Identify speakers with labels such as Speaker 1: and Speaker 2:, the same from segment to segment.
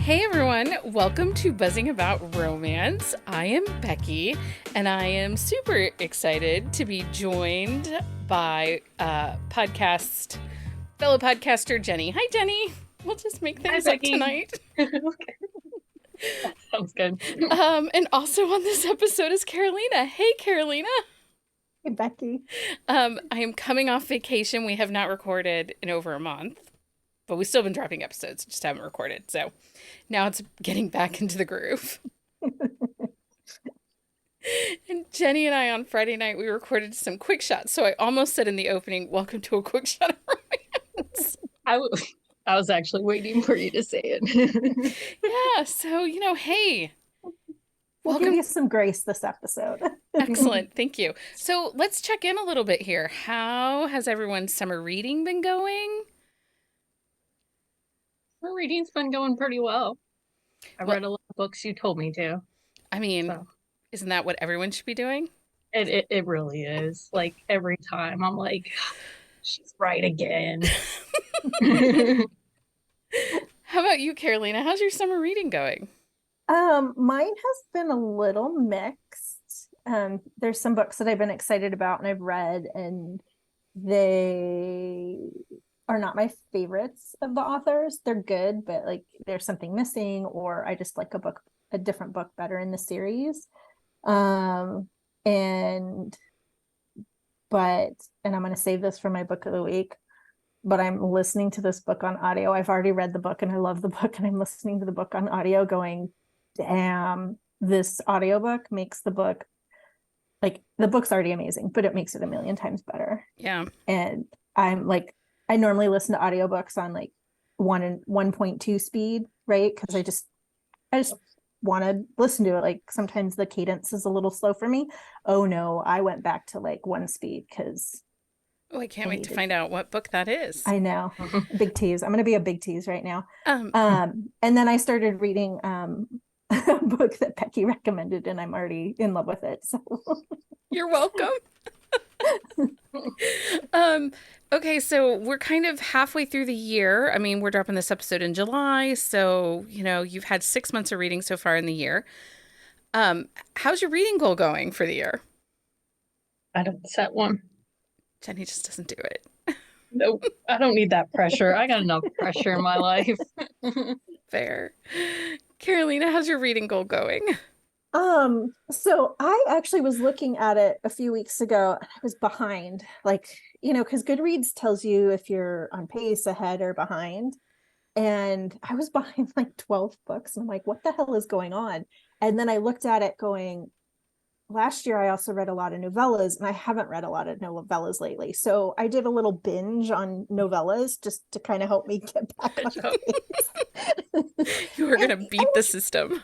Speaker 1: Hey everyone, welcome to Buzzing About Romance. I am Becky, and I am super excited to be joined by fellow podcaster Jenny. Hi Jenny, we'll just make things
Speaker 2: Hi,
Speaker 1: up
Speaker 2: Becky.
Speaker 1: tonight.
Speaker 2: Okay, that sounds good.
Speaker 1: And also on this episode is Carolina. Hey Carolina.
Speaker 3: Hey, Becky.
Speaker 1: I am coming off vacation. We have not recorded in over a month, but we've still been dropping episodes, just haven't recorded. So now it's getting back into the groove. And Jenny and I on Friday night, we recorded some quick shots. So I almost said in the opening, welcome to a quick shot of romance.
Speaker 2: I was actually waiting for you to say it.
Speaker 1: Yeah. So, hey,
Speaker 3: We'll
Speaker 1: welcome.
Speaker 3: give you some grace this episode.
Speaker 1: Excellent. Thank you. So let's check in a little bit here. How has everyone's summer reading been going?
Speaker 2: My reading's been going pretty well. I
Speaker 1: Well,
Speaker 2: read a lot of books you told me to,
Speaker 1: I mean,
Speaker 2: so
Speaker 1: isn't that what everyone should be doing?
Speaker 2: it really is. Like every time I'm like, she's right again.
Speaker 1: How about you, Carolina? How's your summer reading going?
Speaker 3: Mine has been a little mixed. There's some books that I've been excited about and I've read, and they are not my favorites of the authors. They're good, but like there's something missing, or I just like a different book better in the series. And I'm going to save this for my book of the week, but I'm listening to this book on audio. I've already read the book and I love the book, and I'm listening to the book on audio going, damn, this audiobook makes the book, like, the book's already amazing, but it makes it a million times better.
Speaker 1: Yeah.
Speaker 3: And I'm like, I normally listen to audiobooks on like 1.2 speed, right? Because I just want to listen to it. Like sometimes the cadence is a little slow for me. Oh no, I went back to like 1 speed because
Speaker 1: Oh, I can't wait to find out what book that is.
Speaker 3: I know. Big tease. I'm going to be a big tease right now.
Speaker 1: Um,
Speaker 3: And then I started reading a book that Becky recommended, and I'm already in love with it. So
Speaker 1: You're welcome. Okay, so we're kind of halfway through the year. I mean, we're dropping this episode in July, so you've had 6 months of reading so far in the year. How's your reading goal going for the year?
Speaker 2: I don't set one.
Speaker 1: Jenny just doesn't do it.
Speaker 2: Nope, I don't need that pressure. I got enough pressure in my life.
Speaker 1: Fair. Carolina, how's your reading goal going?
Speaker 3: So I actually was looking at it a few weeks ago and I was behind, like, because Goodreads tells you if you're on pace, ahead, or behind. And I was behind like 12 books. And I'm like, what the hell is going on? And then I looked at it going, last year I also read a lot of novellas, and I haven't read a lot of novellas lately. So I did a little binge on novellas just to kind of help me get back on pace.
Speaker 1: You are going to beat the system.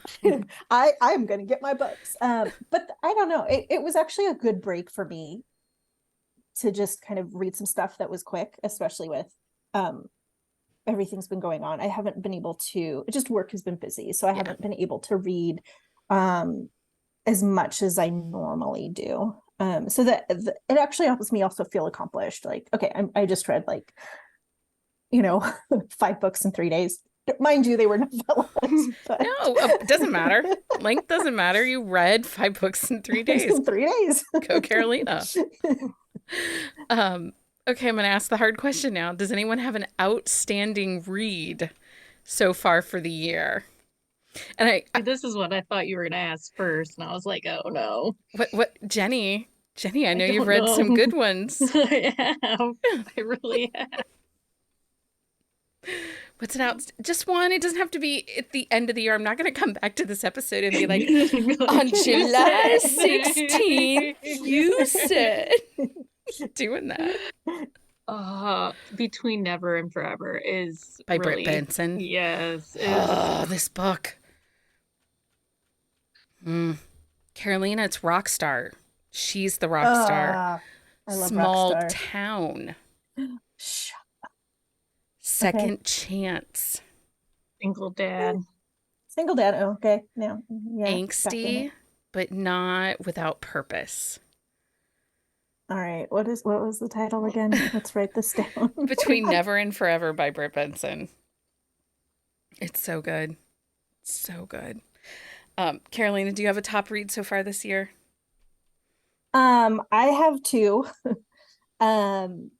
Speaker 3: I'm going to get my books. But I don't know. It was actually a good break for me to just kind of read some stuff that was quick, especially with everything's been going on. I haven't been able to, just work has been busy. So I haven't been able to read as much as I normally do. So that it actually helps me also feel accomplished. Like, okay, I just read 5 books in 3 days. Mind you, they were novellas. But...
Speaker 1: No, it doesn't matter. Length doesn't matter. You read 5 books in 3 days.
Speaker 3: In 3 days.
Speaker 1: Go Carolina. Okay, I'm going to ask the hard question now. Does anyone have an outstanding read so far for the year? And
Speaker 2: this is what I thought you were gonna ask first, and I was like, oh no.
Speaker 1: What Jenny, I know you've read some good ones.
Speaker 2: I have. I really have.
Speaker 1: What's an out? Just one. It doesn't have to be at the end of the year. I'm not going to come back to this episode and be like, on July 16th, you said. Doing that.
Speaker 2: Between Never and Forever is
Speaker 1: by
Speaker 2: really,
Speaker 1: Britt Benson.
Speaker 2: Yes.
Speaker 1: Oh, this book. Carolina, it's Rockstar. She's the rock star.
Speaker 3: I love
Speaker 1: Small
Speaker 3: Rockstar.
Speaker 1: town.
Speaker 3: Shut
Speaker 1: Second chance.
Speaker 2: Single dad.
Speaker 3: Single dad. Oh, okay. Now, yeah,
Speaker 1: Angsty, but not without purpose.
Speaker 3: All right. What was the title again? Let's write this down.
Speaker 1: Between Never and Forever by Britt Benson. It's so good. So good. Carolina, do you have a top read so far this year?
Speaker 3: I have two. Um,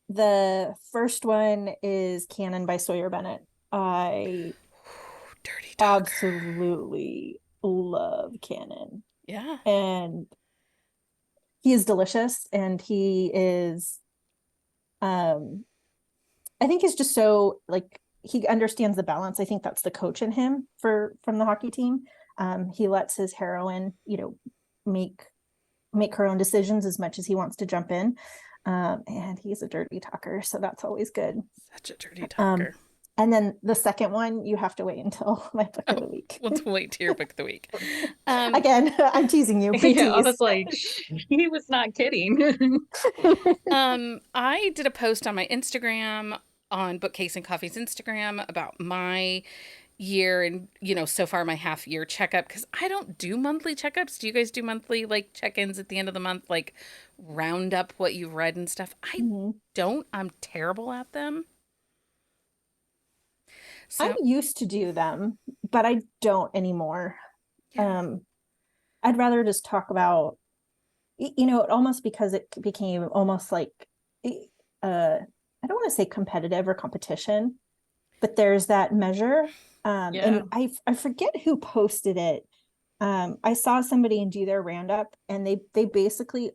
Speaker 3: the first one is Canon by Sawyer Bennett. I
Speaker 1: Dirty Talker.
Speaker 3: absolutely love Canon.
Speaker 1: Yeah.
Speaker 3: And he is delicious, and he is I think he's just so like he understands the balance. I think that's the coach in him for from the hockey team. He lets his heroine, make make her own decisions as much as he wants to jump in. And he's a dirty talker, so that's always good.
Speaker 1: Such a dirty
Speaker 3: Um,
Speaker 1: talker.
Speaker 3: and then the second one, you have to wait until my book of the week.
Speaker 1: We'll wait to your book of the week.
Speaker 3: Again, I'm teasing you. Big
Speaker 2: Yeah, I
Speaker 3: tease.
Speaker 2: was like, he was not kidding.
Speaker 1: I did a post on my Instagram, on Bookcase and Coffee's Instagram, about my year and, so far my half year checkup, because I don't do monthly checkups. Do you guys do monthly, like, check-ins at the end of the month, like round up what you've read and stuff? I don't. I'm terrible at them.
Speaker 3: I
Speaker 1: So,
Speaker 3: used to do them, but I don't anymore.
Speaker 1: yeah.
Speaker 3: I'd rather just talk about, almost because it became almost like, I don't want to say competitive or competition, but there's that measure.
Speaker 2: Yeah.
Speaker 3: And I forget who posted it. I saw somebody do their roundup, and they basically it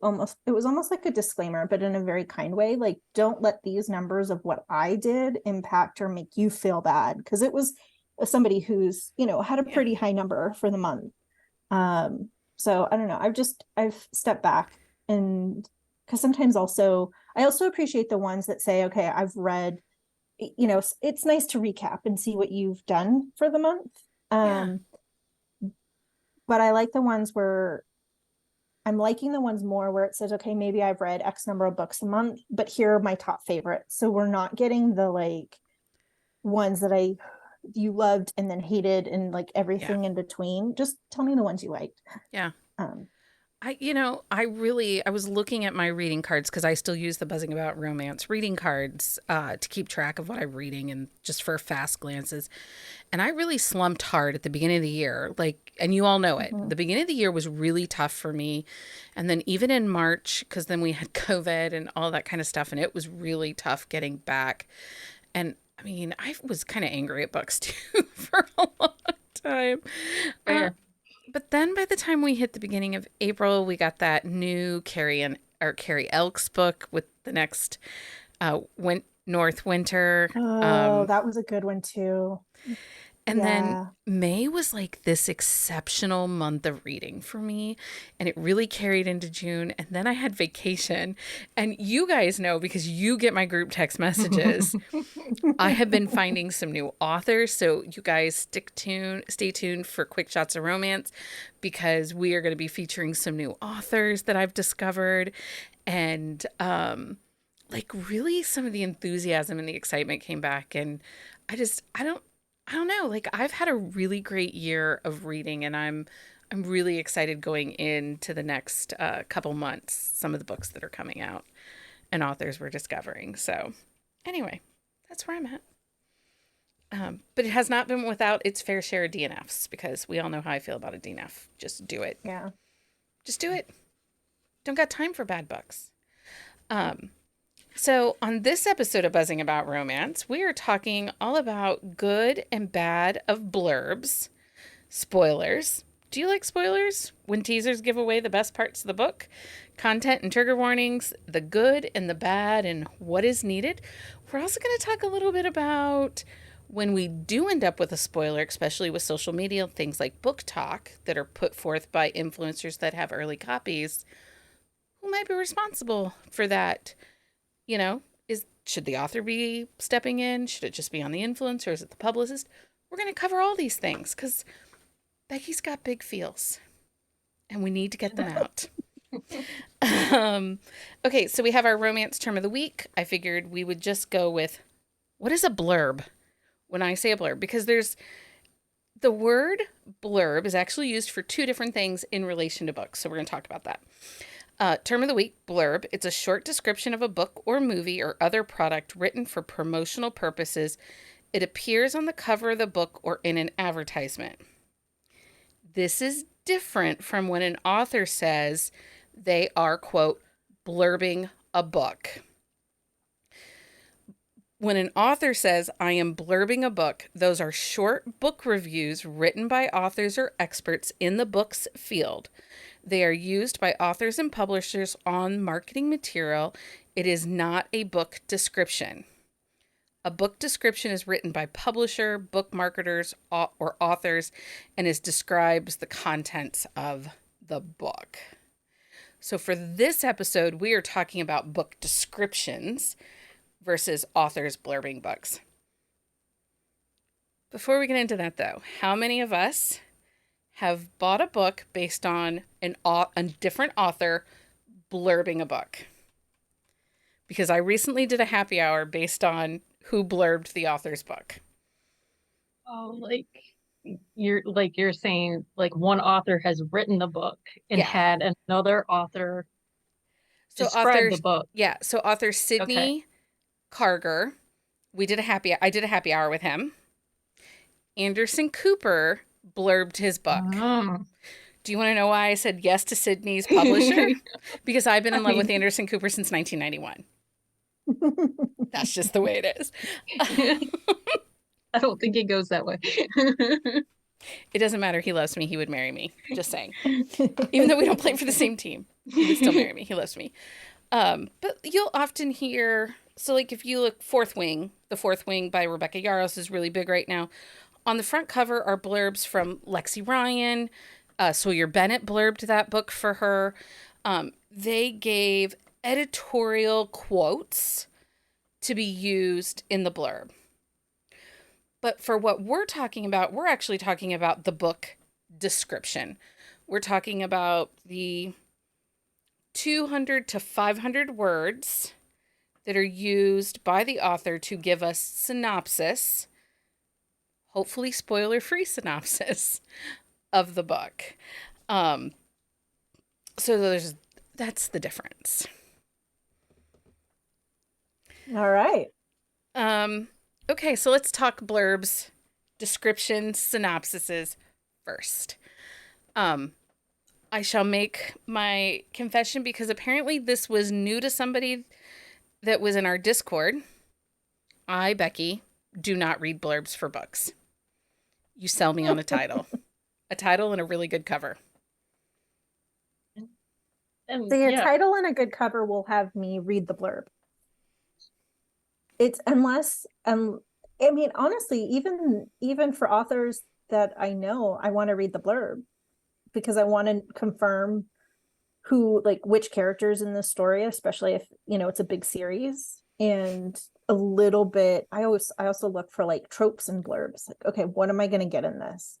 Speaker 3: was almost like a disclaimer, but in a very kind way, like, don't let these numbers of what I did impact or make you feel bad, because it was somebody who's had a pretty high number for the month. So I don't know, I've stepped back, and because sometimes also I also appreciate the ones that say, okay, I've read, it's nice to recap and see what you've done for the month. But I like the ones where I'm liking the ones more where it says, okay, maybe I've read X number of books a month, but here are my top favorites. So we're not getting the like ones that you loved and then hated and like everything in between. Just tell me the ones you liked.
Speaker 1: Yeah.
Speaker 3: Um,
Speaker 1: I was looking at my reading cards, because I still use the Buzzing About Romance reading cards to keep track of what I'm reading and just for fast glances. And I really slumped hard at the beginning of the year. Like, and you all know it. The beginning of the year was really tough for me. And then even in March, because then we had COVID and all that kind of stuff, and it was really tough getting back. And I mean, I was kind of angry at books too for a long time. But then by the time we hit the beginning of April, we got that new Carrie Elks book with the next North Winter.
Speaker 3: that was a good one too.
Speaker 1: And then May was like this exceptional month of reading for me, and it really carried into June. And then I had vacation, and you guys know, because you get my group text messages, I have been finding some new authors. So you guys stay tuned for Quick Shots of Romance, because we are going to be featuring some new authors that I've discovered. And like, really some of the enthusiasm and the excitement came back, and I don't know. Like, I've had a really great year of reading, and I'm really excited going into the next couple months, some of the books that are coming out and authors we're discovering. So anyway, that's where I'm at. But it has not been without its fair share of DNFs, because we all know how I feel about a DNF. Just do it.
Speaker 3: Yeah.
Speaker 1: Just do it. Don't got time for bad books. So on this episode of Buzzing About Romance, we are talking all about good and bad of blurbs, spoilers. Do you like spoilers? When teasers give away the best parts of the book, content and trigger warnings, the good and the bad, and what is needed. We're also going to talk a little bit about when we do end up with a spoiler, especially with social media, things like book talk that are put forth by influencers that have early copies. Who might be responsible for that? Should the author be stepping in? Should it just be on the influencer? Is it the publicist? We're going to cover all these things, because Becky's got big feels, and we need to get them out. Okay, so we have our romance term of the week. I figured we would just go with, what is a blurb? When I say a blurb, because the word blurb is actually used for two different things in relation to books. So we're going to talk about that. Term of the week, blurb. It's a short description of a book or movie or other product written for promotional purposes, It appears on the cover of the book or in an advertisement. This is different from when an author says they are, quote, blurbing a book. When an author says, I am blurbing a book, those are short book reviews written by authors or experts in the book's field. They are used by authors and publishers on marketing material. It is not a book description. A book description is written by publisher, book marketers, or authors, and describes the contents of the book. So for this episode, we are talking about book descriptions versus authors blurbing books. Before we get into that, though, how many of us have bought a book based on a different author blurbing a book? Because I recently did a happy hour based on who blurbed the author's book.
Speaker 2: Oh, you're saying like one author has written the book and had another author describe the book.
Speaker 1: Yeah. So author Sydney Carger, I did a happy hour with him. Anderson Cooper blurbed his book. Do you want to know why I said yes to Sydney's publisher? Because I've been in love with Anderson Cooper since 1991. That's just the way it is.
Speaker 2: I don't think it goes that way.
Speaker 1: It doesn't matter. He loves me. He would marry me. Just saying. Even though we don't play for the same team, he would still marry me. He loves me. But you'll often hear, so like if you look The Fourth Wing by Rebecca Yarros is really big right now. On the front cover are blurbs from Lexi Ryan. Sawyer Bennett blurbed that book for her. They gave editorial quotes to be used in the blurb. But for what we're talking about, we're actually talking about the book description. We're talking about the 200 to 500 words that are used by the author to give us synopsis, hopefully spoiler-free synopsis of the book. So that's the difference.
Speaker 3: All right.
Speaker 1: Okay, so let's talk blurbs, descriptions, synopsises first. I shall make my confession because apparently this was new to somebody that was in our Discord. I, Becky, do not read blurbs for books. You sell me on a title. A title and a really good cover.
Speaker 3: So your title and a good cover will have me read the blurb. It's unless I mean, honestly, even for authors that I know, I want to read the blurb because I want to confirm which characters in the story, especially if, it's a big series, and a little bit, I also look for like tropes and blurbs. Like, okay, what am I going to get in this?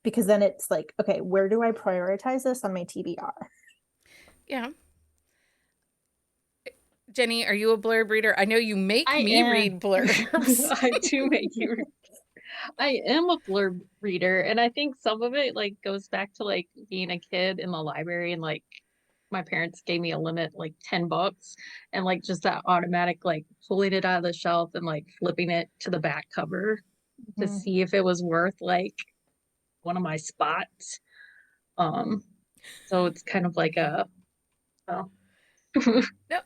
Speaker 3: Because then it's like, okay, where do I prioritize this on my TBR?
Speaker 1: Yeah. Jenny, are you a blurb reader? I know you make me read blurbs.
Speaker 2: I do make you read. I am a blurb reader, and I think some of it like goes back to like being a kid in the library, and like my parents gave me a limit like 10 books, and like just that automatic like pulling it out of the shelf and like flipping it to the back cover to see if it was worth like one of my spots. So it's kind of like a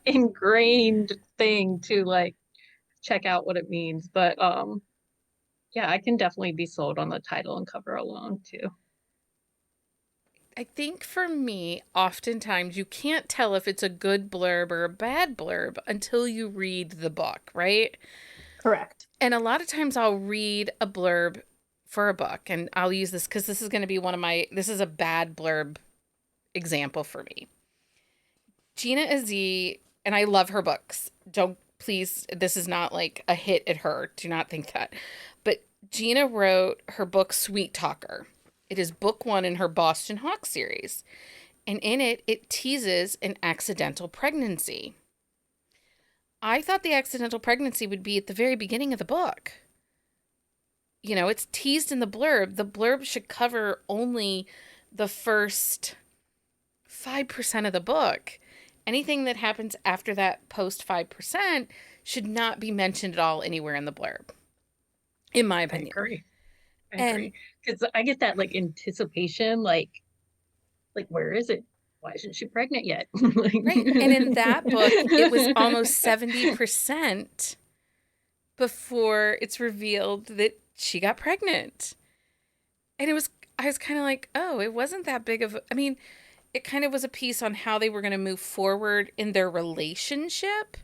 Speaker 2: ingrained thing to like check out what it means, but yeah, I can definitely be sold on the title and cover alone too.
Speaker 1: I think for me, oftentimes you can't tell if it's a good blurb or a bad blurb until you read the book, right?
Speaker 3: Correct.
Speaker 1: And a lot of times I'll read a blurb for a book, and I'll use this because this is going to be this is a bad blurb example for me. Gina Azzi, and I love her books. Please, this is not like a hit at her. Do not think that. But Gina wrote her book, Sweet Talker. It is book 1 in her Boston Hawk series. And in it, it teases an accidental pregnancy. I thought the accidental pregnancy would be at the very beginning of the book. It's teased in the blurb. The blurb should cover only the first 5% of the book. anything that happens after that post 5% should not be mentioned at all anywhere in the blurb, in my
Speaker 2: I
Speaker 1: opinion.
Speaker 2: agree. I
Speaker 1: And
Speaker 2: agree. Because I get that like anticipation, like where is it? Why isn't she pregnant yet?
Speaker 1: right. And in that book, it was almost 70% before it's revealed that she got pregnant. And I was kind of like, oh, it wasn't that big of, I mean, it kind of was a piece on how they were going to move forward in their relationship,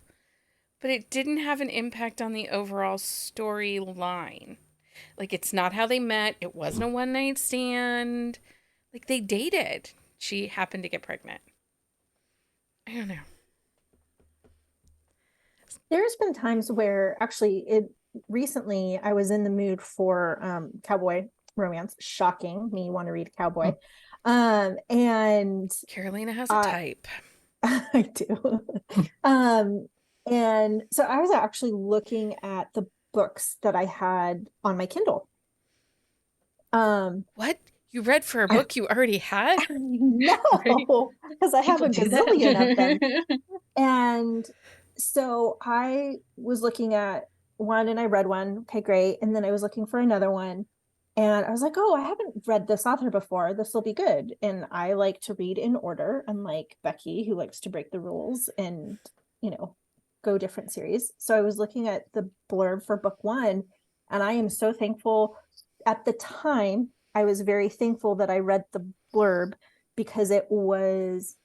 Speaker 1: but it didn't have an impact on the overall storyline. Like, it's not how they met. It wasn't a one night stand. Like, they dated. She happened to get pregnant. I don't know.
Speaker 3: There's been times where actually recently I was in the mood for cowboy romance. Shocking, me want to read cowboy. And
Speaker 1: Carolina has a type.
Speaker 3: I do. And so I was actually looking at the books that I had on my Kindle.
Speaker 1: What? You read for a book you already had?
Speaker 3: No, because I have a
Speaker 2: People do
Speaker 3: gazillion of them.
Speaker 2: that.
Speaker 3: And so I was looking at one and I read one. Okay, great. And then I was looking for another one. And I was like, oh, I haven't read this author before. This will be good. And I like to read in order, unlike Becky, who likes to break the rules and, go different series. So I was looking at the blurb for book one, and I am so thankful. At the time, I was very thankful that I read the blurb because there was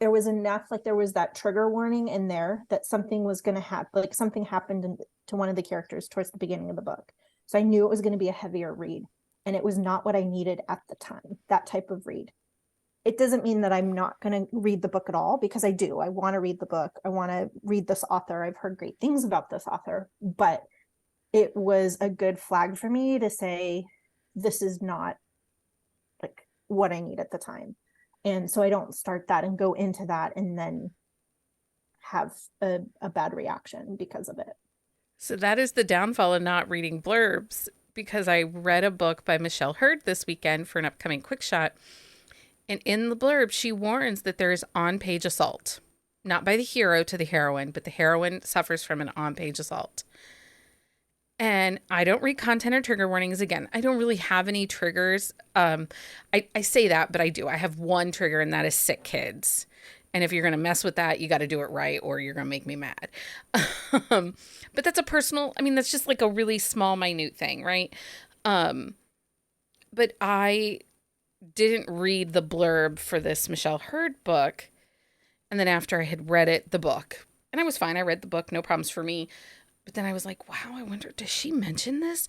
Speaker 3: enough, like there was that trigger warning in there that something was going to happen, like something happened to one of the characters towards the beginning of the book. So I knew it was going to be a heavier read, and it was not what I needed at the time, that type of read. It doesn't mean that I'm not going to read the book at all, because I do. I want to read the book. I want to read this author. I've heard great things about this author, but it was a good flag for me to say, this is not like what I need at the time. And so I don't start that and go into that and then have a bad reaction because of it.
Speaker 1: So that is the downfall of not reading blurbs, because I read a book by Michelle Hurd this weekend for an upcoming quick shot. And in the blurb, she warns that there is on-page assault. Not by the hero to the heroine, but the heroine suffers from an on-page assault. And I don't read content or trigger warnings. Again, I don't really have any triggers. I say that, but I do. I have one trigger, and that is sick kids. And if you're going to mess with that, you got to do it right, or you're going to make me mad. But that's a personal, that's just like a really small, minute thing, right? But I didn't read the blurb for this Michelle Hurd book. And then after I had read it, the book, and I was fine. I read the book, no problems for me. But then I was like, wow, I wonder, does she mention this?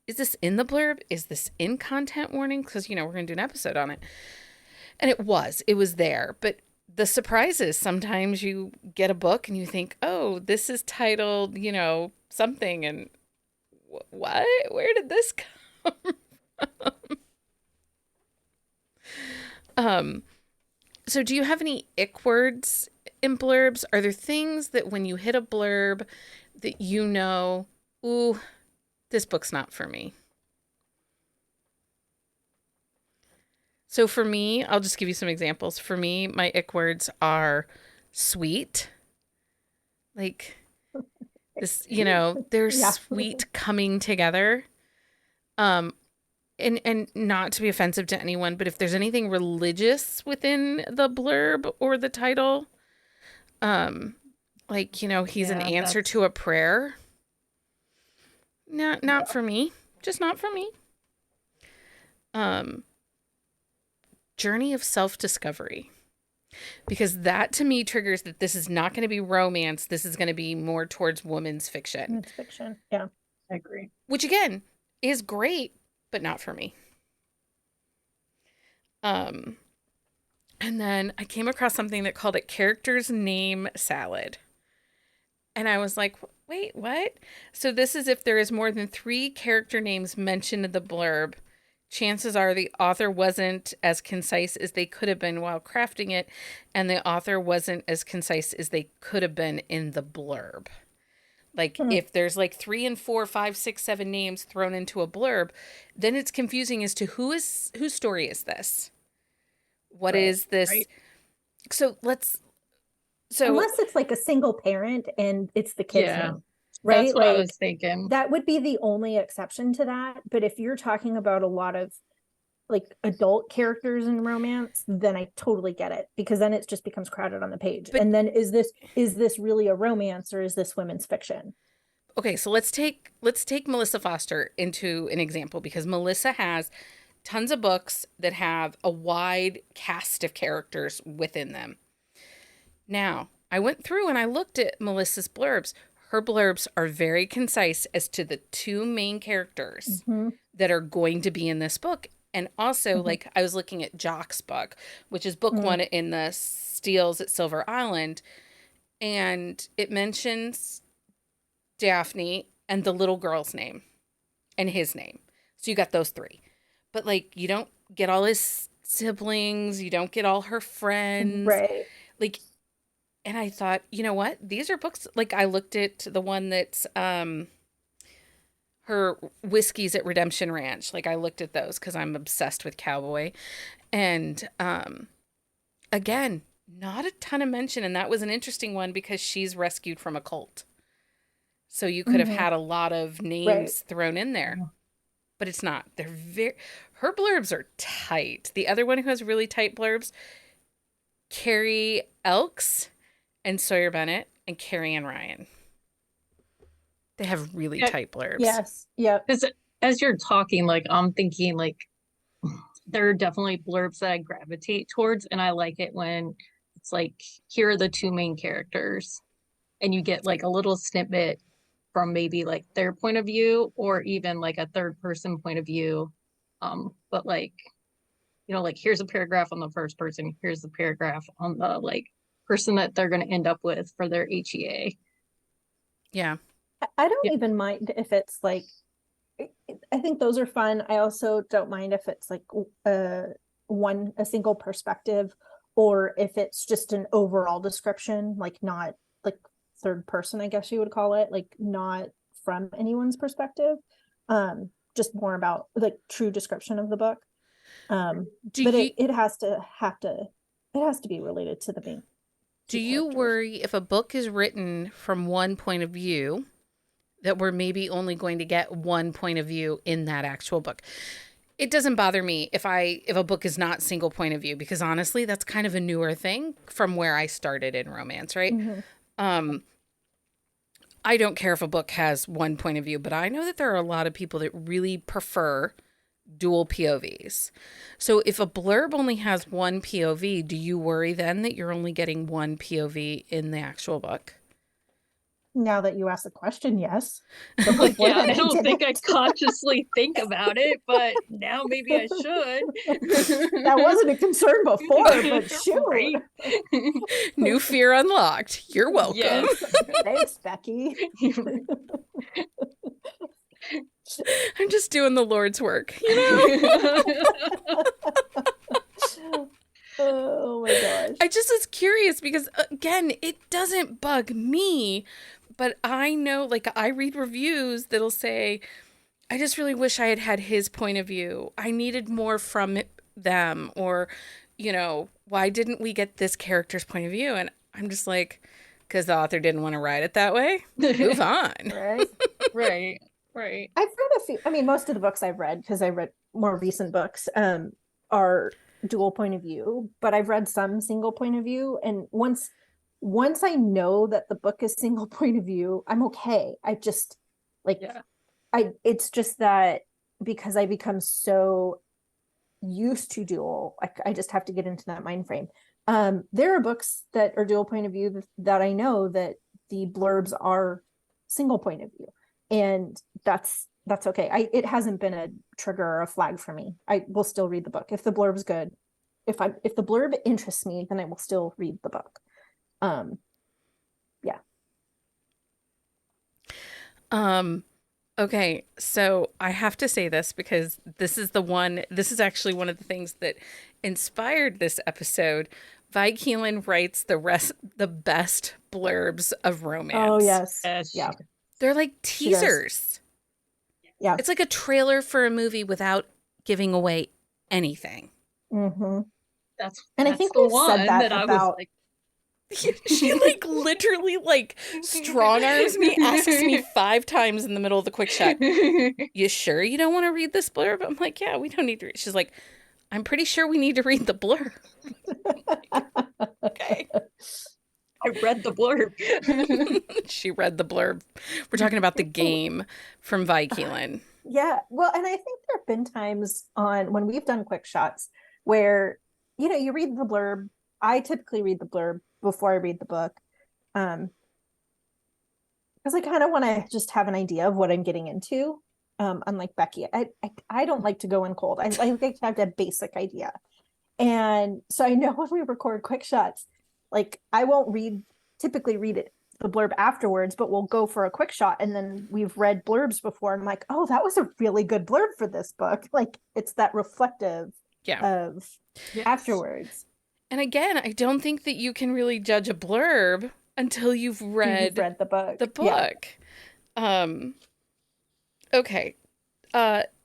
Speaker 1: Is this in the blurb? Is this in content warning? Because, we're going to do an episode on it. And it was there. But the surprise is sometimes you get a book and you think, oh, this is titled, something. And what? Where did this come from? So do you have any ick words in blurbs? Are there things that when you hit a blurb that ooh, this book's not for me? So for me, I'll just give you some examples. For me, my ick words are sweet. Like this, they're sweet coming together. And not to be offensive to anyone, but if there's anything religious within the blurb or the title, he's an answer to a prayer. Not for me. Just not for me. Journey of self-discovery. Because that to me triggers that this is not going to be romance. This is going to be more towards women's fiction.
Speaker 3: It's fiction. Yeah,
Speaker 2: I agree.
Speaker 1: Which again is great, but not for me. And then I came across something that called it character's name salad. And I was like, wait, what? So this is if there is more than 3 character names mentioned in the blurb, chances are the author wasn't as concise as they could have been while crafting it, and the author wasn't as concise as they could have been in the blurb. Like if there's like 3 and 4, 5, 6, 7 names thrown into a blurb, then it's confusing as to whose story is this? What is this? Right. So
Speaker 3: unless it's like a single parent and it's the kid's
Speaker 2: Yeah,
Speaker 3: name, right?
Speaker 2: that's what I
Speaker 3: Like
Speaker 2: was thinking.
Speaker 3: that would be the only exception to that. But if you're talking about a lot of like adult characters in romance, then I totally get it, because then it just becomes crowded on the page.
Speaker 1: But-
Speaker 3: and then is this really a romance, or is this women's fiction?
Speaker 1: okay, so let's take Melissa Foster into an example, because Melissa has tons of books that have a wide cast of characters within them. Now, I went through and I looked at Melissa's blurbs. Her blurbs are very concise as to the two main characters that are going to be in this book. And also, like, I was looking at Jock's book, which is book one in the Steals at Silver Island, and it mentions Daphne and the little girl's name and his name. So you got those three. But, like, you don't get all his siblings. You don't get all her friends.
Speaker 3: Right.
Speaker 1: Like, and I thought, you know what? These are books. Like, I looked at the one that's her Whiskeys at Redemption Ranch. Like, I looked at those because I'm obsessed with cowboy. And again, not a ton of mention. And that was an interesting one because she's rescued from a cult. So you could have had a lot of names thrown in there. But it's not. Her blurbs are tight. The other one who has really tight blurbs, Carrie Elks and Sawyer Bennett and Carrie Ann Ryan. They have really tight blurbs.
Speaker 3: Yes. Yeah.
Speaker 2: Because as you're talking, like, I'm thinking, like, there are definitely blurbs that I gravitate towards, and I like it when it's like, here are the two main characters, and you get like a little snippet from maybe like their point of view, or even like a third person point of view. But like, you know, like, here's a paragraph on the first person, here's the paragraph on the like person that they're going to end up with for their HEA.
Speaker 1: Yeah.
Speaker 3: I don't even mind if it's like, I think those are fun. I also don't mind if it's like a single perspective, or if it's just an overall description, like not like third person, I guess you would call it, like not from anyone's perspective. Just more about the true description of the book. It has to be related to the main.
Speaker 1: Do you worry if a book is written from one point of view that we're maybe only going to get one point of view in that actual book? It doesn't bother me if a book is not single point of view, because honestly, that's kind of a newer thing from where I started in romance, right? I don't care if a book has one point of view, but I know that there are a lot of people that really prefer dual POVs. So if a blurb only has one POV, do you worry then that you're only getting one POV in the actual book?
Speaker 3: Now that you ask the question, yes.
Speaker 2: Yeah, I don't think I consciously think about it, but now maybe I should.
Speaker 3: That wasn't a concern before, but shoot.
Speaker 2: Right?
Speaker 1: New fear unlocked. You're welcome.
Speaker 2: Yes.
Speaker 3: Thanks, Becky.
Speaker 1: I'm just doing the Lord's work, you know?
Speaker 3: Oh my gosh.
Speaker 1: I just was curious because, again, it doesn't bug me, but I know, like, I read reviews that'll say, I just really wish I had had his point of view. I needed more from them, or, you know, why didn't we get this character's point of view? And I'm just like, because the author didn't want to write it that way. Move on.
Speaker 3: Right.
Speaker 2: Right.
Speaker 3: I've read a few. I mean, most of the books I've read, because I read more recent books, are dual point of view, but I've read some single point of view. And once I know that the book is single point of view, I'm okay. I just like, it's just that because I become so used to dual, I just have to get into that mind frame. There are books that are dual point of view that I know that the blurbs are single point of view, and that's okay. It hasn't been a trigger or a flag for me. I will still read the book if the blurb's good. If the blurb interests me, then I will still read the book.
Speaker 1: Okay, so I have to say this because this is actually one of the things that inspired this episode. Vi Keelan writes the best blurbs of romance.
Speaker 3: Oh yes.
Speaker 2: Yeah.
Speaker 1: They're like teasers.
Speaker 3: Yeah.
Speaker 1: It's like a trailer for a movie without giving away anything.
Speaker 3: And I
Speaker 2: that's
Speaker 3: think
Speaker 2: the
Speaker 3: we've said
Speaker 2: one
Speaker 3: that
Speaker 2: that I was
Speaker 3: about
Speaker 2: like,
Speaker 1: She like literally like strong arms me, asks me 5 times in the middle of the quick shot, "You sure you don't want to read this blurb?" I'm like, "Yeah, we don't need to read." She's like, "I'm pretty sure we need to read the blurb." Okay.
Speaker 2: I read the blurb.
Speaker 1: She read the blurb. We're talking about the game from Vikilin.
Speaker 3: Yeah, well, and I think there have been times on when we've done quick shots where, you read the blurb. I typically read the blurb before I read the book. Because I kind of want to just have an idea of what I'm getting into. Unlike Becky, I don't like to go in cold. I like to have a basic idea. And so I know when we record quick shots, like I won't typically read it the blurb afterwards, but we'll go for a quick shot, and then we've read blurbs before. I'm like, oh, that was a really good blurb for this book. Like it's that reflective of afterwards.
Speaker 1: And again, I don't think that you can really judge a blurb until you've read
Speaker 3: the book.
Speaker 1: The book. Yeah. Okay.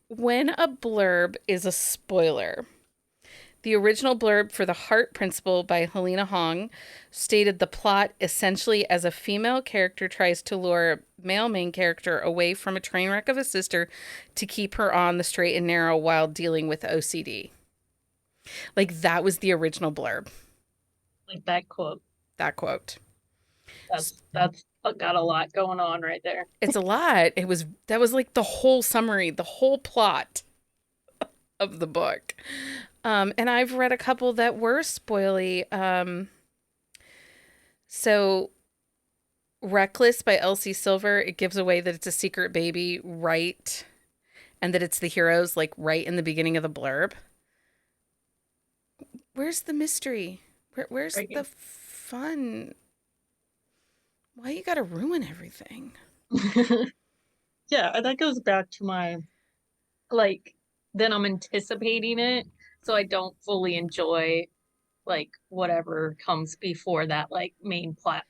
Speaker 1: When a blurb is a spoiler. The original blurb for The Heart Principle by Helena Hong stated the plot essentially as a female character tries to lure a male main character away from a train wreck of a sister to keep her on the straight and narrow while dealing with OCD. Like, that was the original blurb.
Speaker 2: Like that quote.
Speaker 1: That quote.
Speaker 2: That's got a lot going on right there.
Speaker 1: It's a lot. That was like the whole summary, the whole plot of the book. And I've read a couple that were spoily. So Reckless by Elsie Silver, it gives away that it's a secret baby, right? And that it's the heroes, like right in the beginning of the blurb. Where's the mystery? Where's the fun? Why you gotta ruin everything?
Speaker 2: Yeah, that goes back to my, like, then I'm anticipating it, so I don't fully enjoy, like, whatever comes before that, like, main plot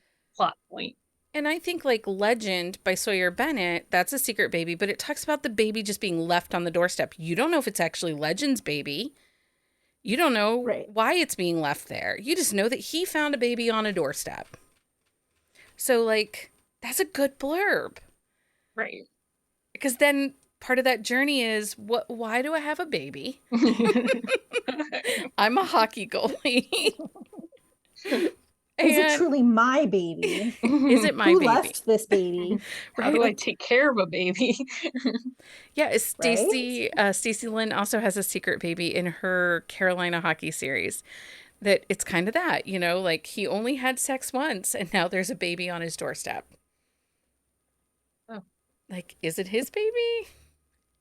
Speaker 2: point.
Speaker 1: And I think like Legend by Sawyer Bennett, that's a secret baby, but it talks about the baby just being left on the doorstep. You don't know if it's actually Legend's baby. You don't know why it's being left there. You just know that he found a baby on a doorstep. So, like, that's a good blurb.
Speaker 2: Right.
Speaker 1: Because then part of that journey is, why do I have a baby? I'm a hockey goalie.
Speaker 3: Is it truly my baby?
Speaker 1: Is it my
Speaker 3: Who
Speaker 1: baby?
Speaker 3: left this baby?
Speaker 2: How do I take care of a baby?
Speaker 1: Yeah, Stacey Lynn also has a secret baby in her Carolina hockey series. That it's kind of that, like he only had sex once and now there's a baby on his doorstep.
Speaker 2: Oh.
Speaker 1: Like, is it his baby?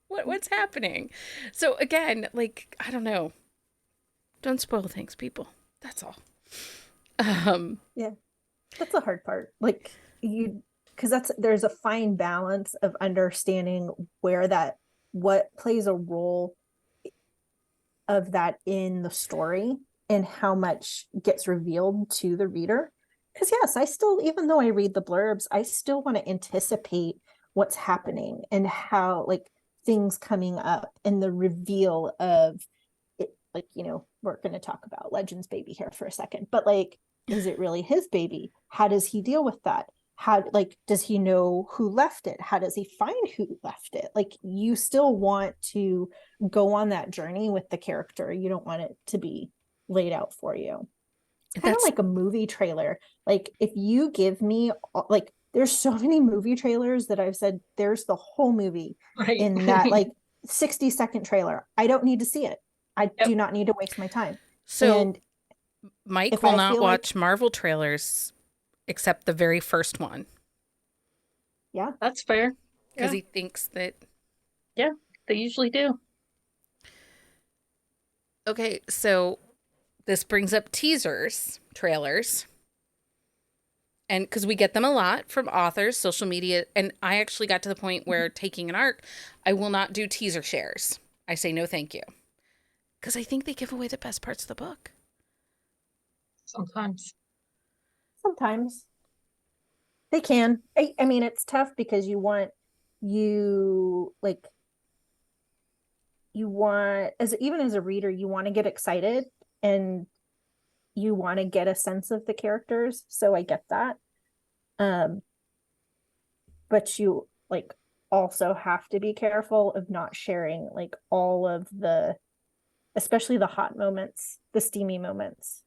Speaker 1: What's happening? So again, like, I don't know. Don't spoil things, people. That's all.
Speaker 3: Yeah, that's the hard part. Like because there's a fine balance of understanding what plays a role of that in the story and how much gets revealed to the reader. Because yes, I still, even though I read the blurbs, I still want to anticipate what's happening and how, like, things coming up and the reveal of it. Like, we're going to talk about Legend's baby here for a second, but like, is it really his baby? How does he deal with that? How, like, does he know who left it? How does he find who left it? Like, you still want to go on that journey with the character. You don't want it to be laid out for you. It's kind of like a movie trailer. Like, if you give me, like, there's so many movie trailers that I've said, there's the whole movie in that, like, 60-second trailer. I don't need to see it. I do not need to waste my time.
Speaker 1: So Mike will not watch Marvel trailers except the very first one.
Speaker 3: Yeah,
Speaker 2: that's fair.
Speaker 1: Because he thinks that.
Speaker 2: Yeah, they usually do.
Speaker 1: Okay, so this brings up trailers. And because we get them a lot from authors, social media. And I actually got to the point where taking an arc, I will not do teaser shares. I say no, thank you. Because I think they give away the best parts of the book.
Speaker 2: Sometimes
Speaker 3: they can. I mean, it's tough because you want even as a reader, you want to get excited and you want to get a sense of the characters, so I get that. But you like also have to be careful of not sharing like all of the, especially the hot moments, the steamy moments.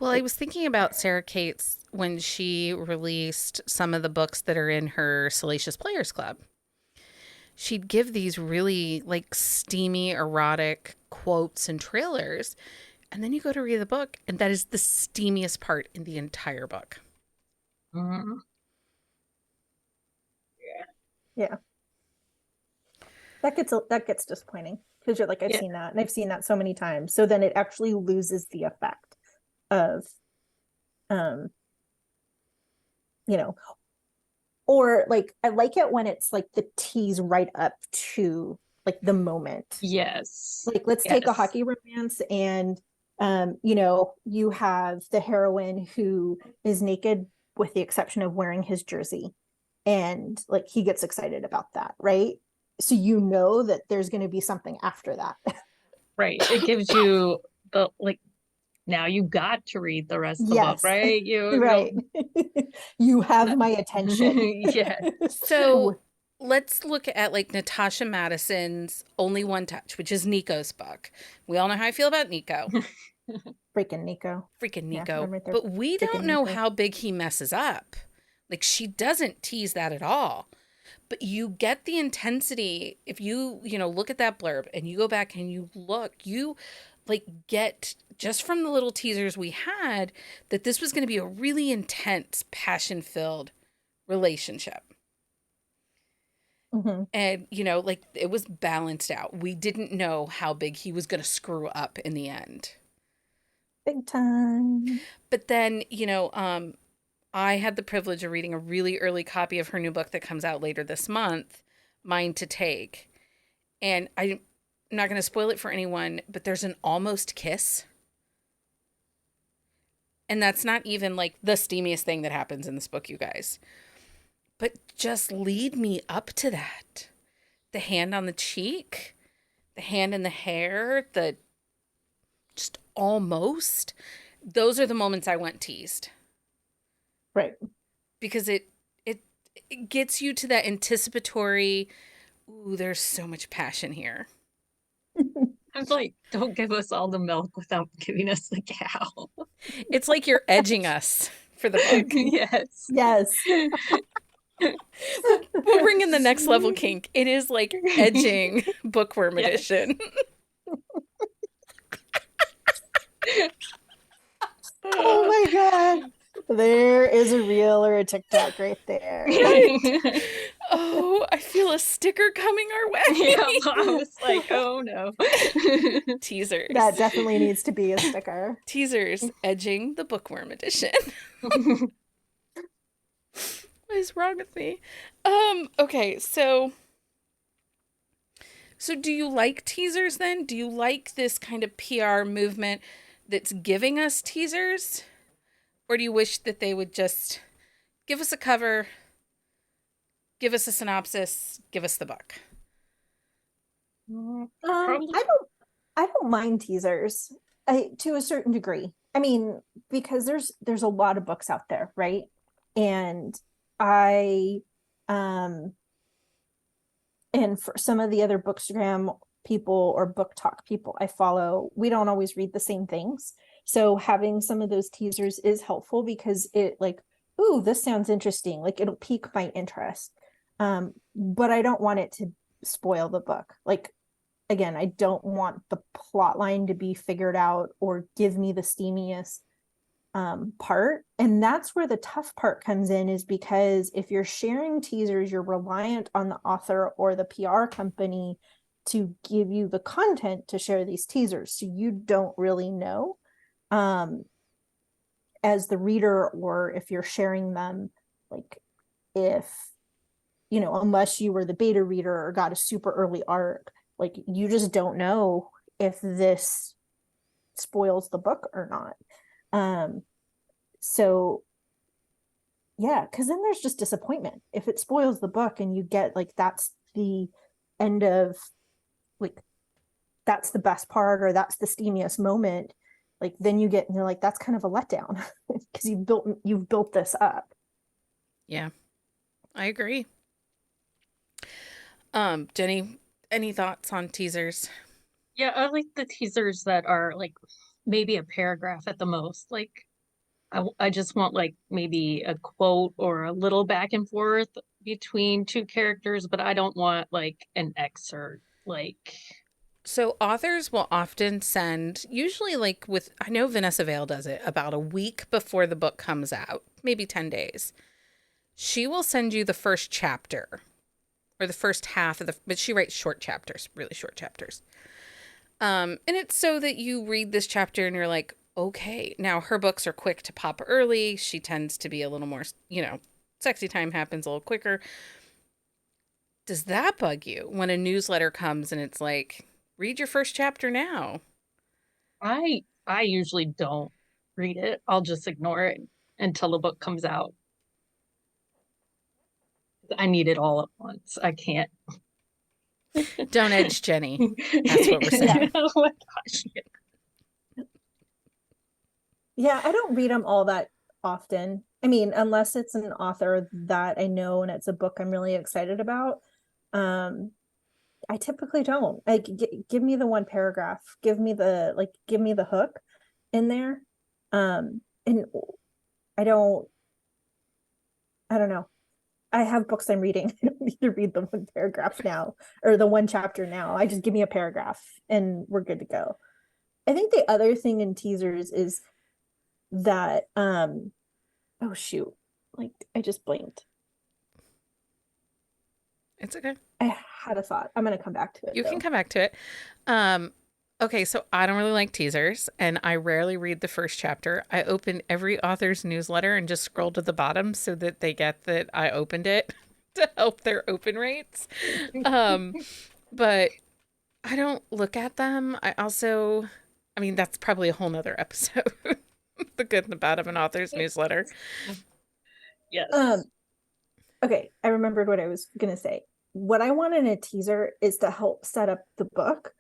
Speaker 1: Well, I was thinking about Sarah Cates when she released some of the books that are in her Salacious Players Club. She'd give these really like steamy, erotic quotes and trailers. And then you go to read the book, and that is the steamiest part in the entire book.
Speaker 2: Mhm.
Speaker 3: Yeah. That gets disappointing because you're like, I've
Speaker 2: Yeah.
Speaker 3: seen that and I've seen that so many times. So then it actually loses the effect of, you know, or like I like it when it's like the tease right up to like the moment.
Speaker 2: Yes.
Speaker 3: Like let's take a
Speaker 2: Yes.
Speaker 3: hockey romance and you know, you have the heroine who is naked with the exception of wearing his jersey. And like he gets excited about that, right? So you know that there's going to be something after that.
Speaker 2: Right. It gives you the like now you got to read the rest of the book,
Speaker 3: Yes.
Speaker 2: right?
Speaker 3: Right. You have my attention.
Speaker 2: Yeah.
Speaker 1: So let's look at like Natasha Madison's Only One Touch, which is Nico's book. We all know how I feel about Nico.
Speaker 3: Freaking Nico.
Speaker 1: Freaking
Speaker 3: Yeah,
Speaker 1: Nico.
Speaker 3: I'm right there.
Speaker 1: But we don't
Speaker 3: Freaking
Speaker 1: know
Speaker 3: Nico.
Speaker 1: how big he messes up. Like she doesn't tease that at all. But you get the intensity if you look at that blurb and you go back and you look, you like get just from the little teasers we had that this was going to be a really intense, passion-filled relationship.
Speaker 3: Mhm.
Speaker 1: And, like it was balanced out. We didn't know how big he was going to screw up in the end.
Speaker 3: Big time.
Speaker 1: But then, I had the privilege of reading a really early copy of her new book that comes out later this month, Mine to Take. And I'm not going to spoil it for anyone, but there's an almost kiss. And that's not even like the steamiest thing that happens in this book, you guys. But just lead me up to that. The hand on the cheek, the hand in the hair, the just almost. Those are the moments I want teased.
Speaker 3: Right.
Speaker 1: Because it gets you to that anticipatory, ooh, there's so much passion here.
Speaker 2: I'm like, don't give us all the milk without giving us the cow.
Speaker 1: It's like you're edging us for the book.
Speaker 2: Yes.
Speaker 3: Yes.
Speaker 1: We'll bring in the next level kink. It is like edging bookworm edition.
Speaker 3: Oh my God. There is a reel or a TikTok right there.
Speaker 1: Right. Oh, I feel a sticker coming our way.
Speaker 2: Yeah, I was like, oh no.
Speaker 1: Teasers.
Speaker 3: That definitely needs to be a sticker.
Speaker 1: Teasers edging the bookworm edition. What is wrong with me? Okay, so do you like teasers then? Do you like this kind of PR movement that's giving us teasers? Or do you wish that they would just give us a cover, give us a synopsis, give us the book?
Speaker 3: I don't mind teasers to a certain degree. I mean, because there's a lot of books out there, right? And I and for some of the other Bookstagram people or book talk people I follow, we don't always read the same things. So having some of those teasers is helpful because it like, ooh, this sounds interesting. Like it'll pique my interest. But I don't want it to spoil the book. Like, again, I don't want the plot line to be figured out or give me the steamiest part. And that's where the tough part comes in, is because if you're sharing teasers, you're reliant on the author or the PR company to give you the content to share these teasers. So you don't really know as the reader, or if you're sharing them, like if, unless you were the beta reader or got a super early arc, like you just don't know if this spoils the book or not. So yeah, because then there's just disappointment if it spoils the book and you get like that's the end of like that's the best part or that's the steamiest moment. like then and you're like, that's kind of a letdown because you've built this up.
Speaker 1: Yeah, I agree. Jenny, any thoughts on teasers?
Speaker 2: Yeah, I like the teasers that are like maybe a paragraph at the most. Like I just want like maybe a quote or a little back and forth between two characters, but I don't want like an excerpt. Like,
Speaker 1: So authors will often send, usually like with, I know Vanessa Vale does it about a week before the book comes out, maybe 10 days. She will send you the first chapter or the first half of but she writes short chapters, really short chapters. And it's so that you read this chapter and you're like, okay, now her books are quick to pop early. She tends to be a little more, sexy time happens a little quicker. Does that bug you when a newsletter comes and it's like, read your first chapter now?
Speaker 2: I usually don't read it. I'll just ignore it until the book comes out. I need it all at once. I can't.
Speaker 1: Don't edge Jenny. That's what we're saying.
Speaker 2: Oh my gosh.
Speaker 3: Yeah, I don't read them all that often. I mean, unless it's an author that I know and it's a book I'm really excited about. I typically don't. Like, give me the one paragraph. Give me the hook in there. And I don't know. I have books I'm reading. I don't need to read the one paragraph now or the one chapter now. I just give me a paragraph and we're good to go. I think the other thing in teasers is that oh shoot, like I just blinked.
Speaker 1: It's okay.
Speaker 3: I had a thought. I'm gonna come back to it.
Speaker 1: You can come back to it. Okay, so I don't really like teasers and I rarely read the first chapter. I open every author's newsletter and just scroll to the bottom so that they get that I opened it to help their open rates. But I don't look at them. I mean, that's probably a whole nother episode. The good and the bad of an author's newsletter.
Speaker 2: Yes.
Speaker 3: Okay, I remembered what I was gonna say. What I want in a teaser is to help set up the book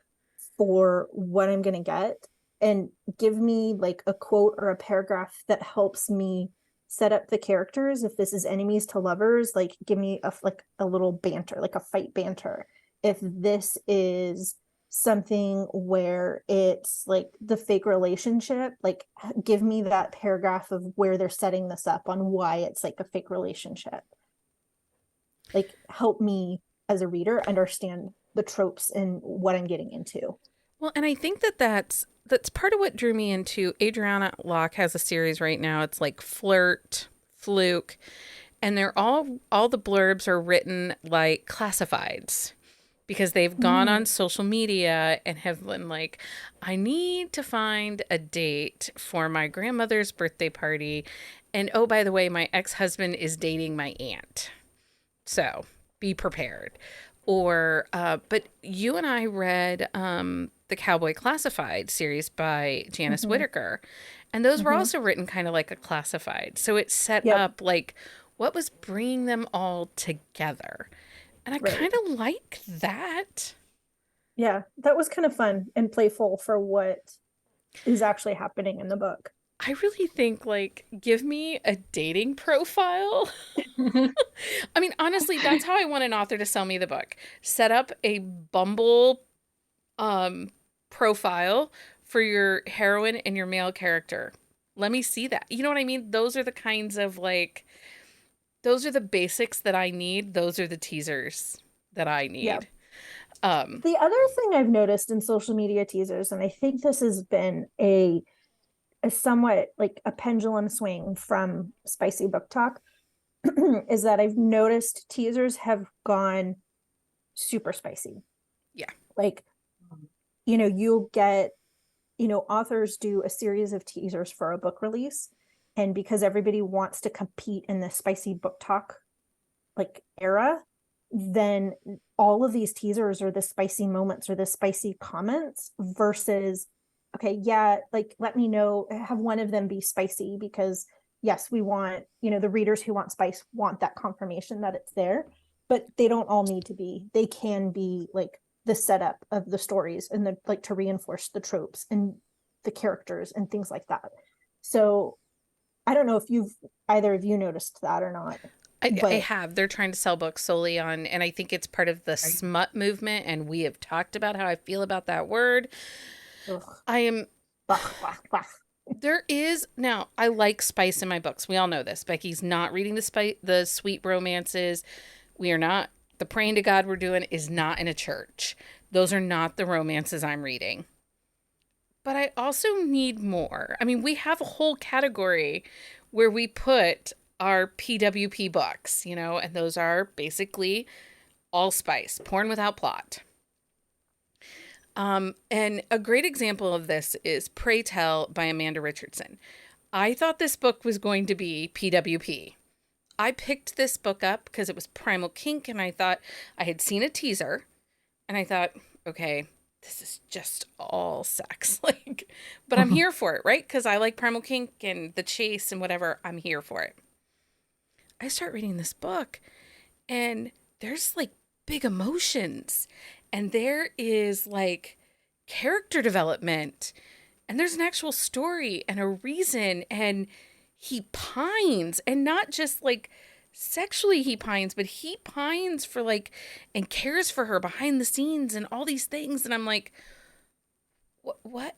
Speaker 3: for what I'm gonna get and give me like a quote or a paragraph that helps me set up the characters. If this is enemies to lovers, like give me a little banter, like a fight banter. If this is something where it's like the fake relationship, like give me that paragraph of where they're setting this up on why it's like a fake relationship. Like help me as a reader understand the tropes and what I'm getting into.
Speaker 1: Well, and I think that's part of what drew me into Adriana Locke has a series right now. It's like Flirt, Fluke, and they're all the blurbs are written like classifieds because they've gone on social media and have been like, I need to find a date for my grandmother's birthday party. And oh, by the way, my ex-husband is dating my aunt. So be prepared. Or, but you and I read the Cowboy Classified series by Janice Whitaker. And those were also written kind of like a classified. So it set up like what was bringing them all together. And I kind of like that.
Speaker 3: Yeah, that was kind of fun and playful for what is actually happening in the book.
Speaker 1: I really think like give me a dating profile. I mean, honestly, that's how I want an author to sell me the book. Set up a Bumble profile for your heroine and your male character. Let me see that. You know what I mean? Those are the kinds of like those are the basics that I need. Those are the teasers that I need.
Speaker 3: Yeah. The other thing I've noticed in social media teasers, and I think this has been a somewhat like a pendulum swing from spicy book talk, is that I've noticed teasers have gone super spicy.
Speaker 1: Yeah.
Speaker 3: Like, you'll get, authors do a series of teasers for a book release. And because everybody wants to compete in the spicy book talk like era, then all of these teasers are the spicy moments or the spicy comments versus, okay, yeah, like let me know, have one of them be spicy because yes, we want, the readers who want spice want that confirmation that it's there, but they don't all need to be. They can be like the setup of the stories and the like to reinforce the tropes and the characters and things like that. So I don't know if either of you noticed that or not.
Speaker 1: I
Speaker 3: But
Speaker 1: have. They're trying to sell books solely on, and I think it's part of the smut movement. And we have talked about how I feel about that word.
Speaker 3: ugh,
Speaker 1: I am.
Speaker 3: bah, bah, bah.
Speaker 1: There is now. I like spice in my books. We all know this. Becky's not reading the sweet romances. We are not. The praying to God we're doing is not in a church. Those are not the romances I'm reading. But I also need more. I mean, we have a whole category where we put our PWP books, and those are basically all spice, porn without plot. And a great example of this is Pray Tell by Amanda Richardson. I thought this book was going to be PWP. I picked this book up because it was Primal Kink, and I thought I had seen a teaser, and I thought, okay, this is just all sex, but I'm here for it, right? Because I like Primal Kink and the chase and whatever. I'm here for it. I start reading this book, and there's big emotions, and there is character development, and there's an actual story and a reason, and he pines, and not just sexually he pines, but he pines for and cares for her behind the scenes and all these things. And I'm like, what?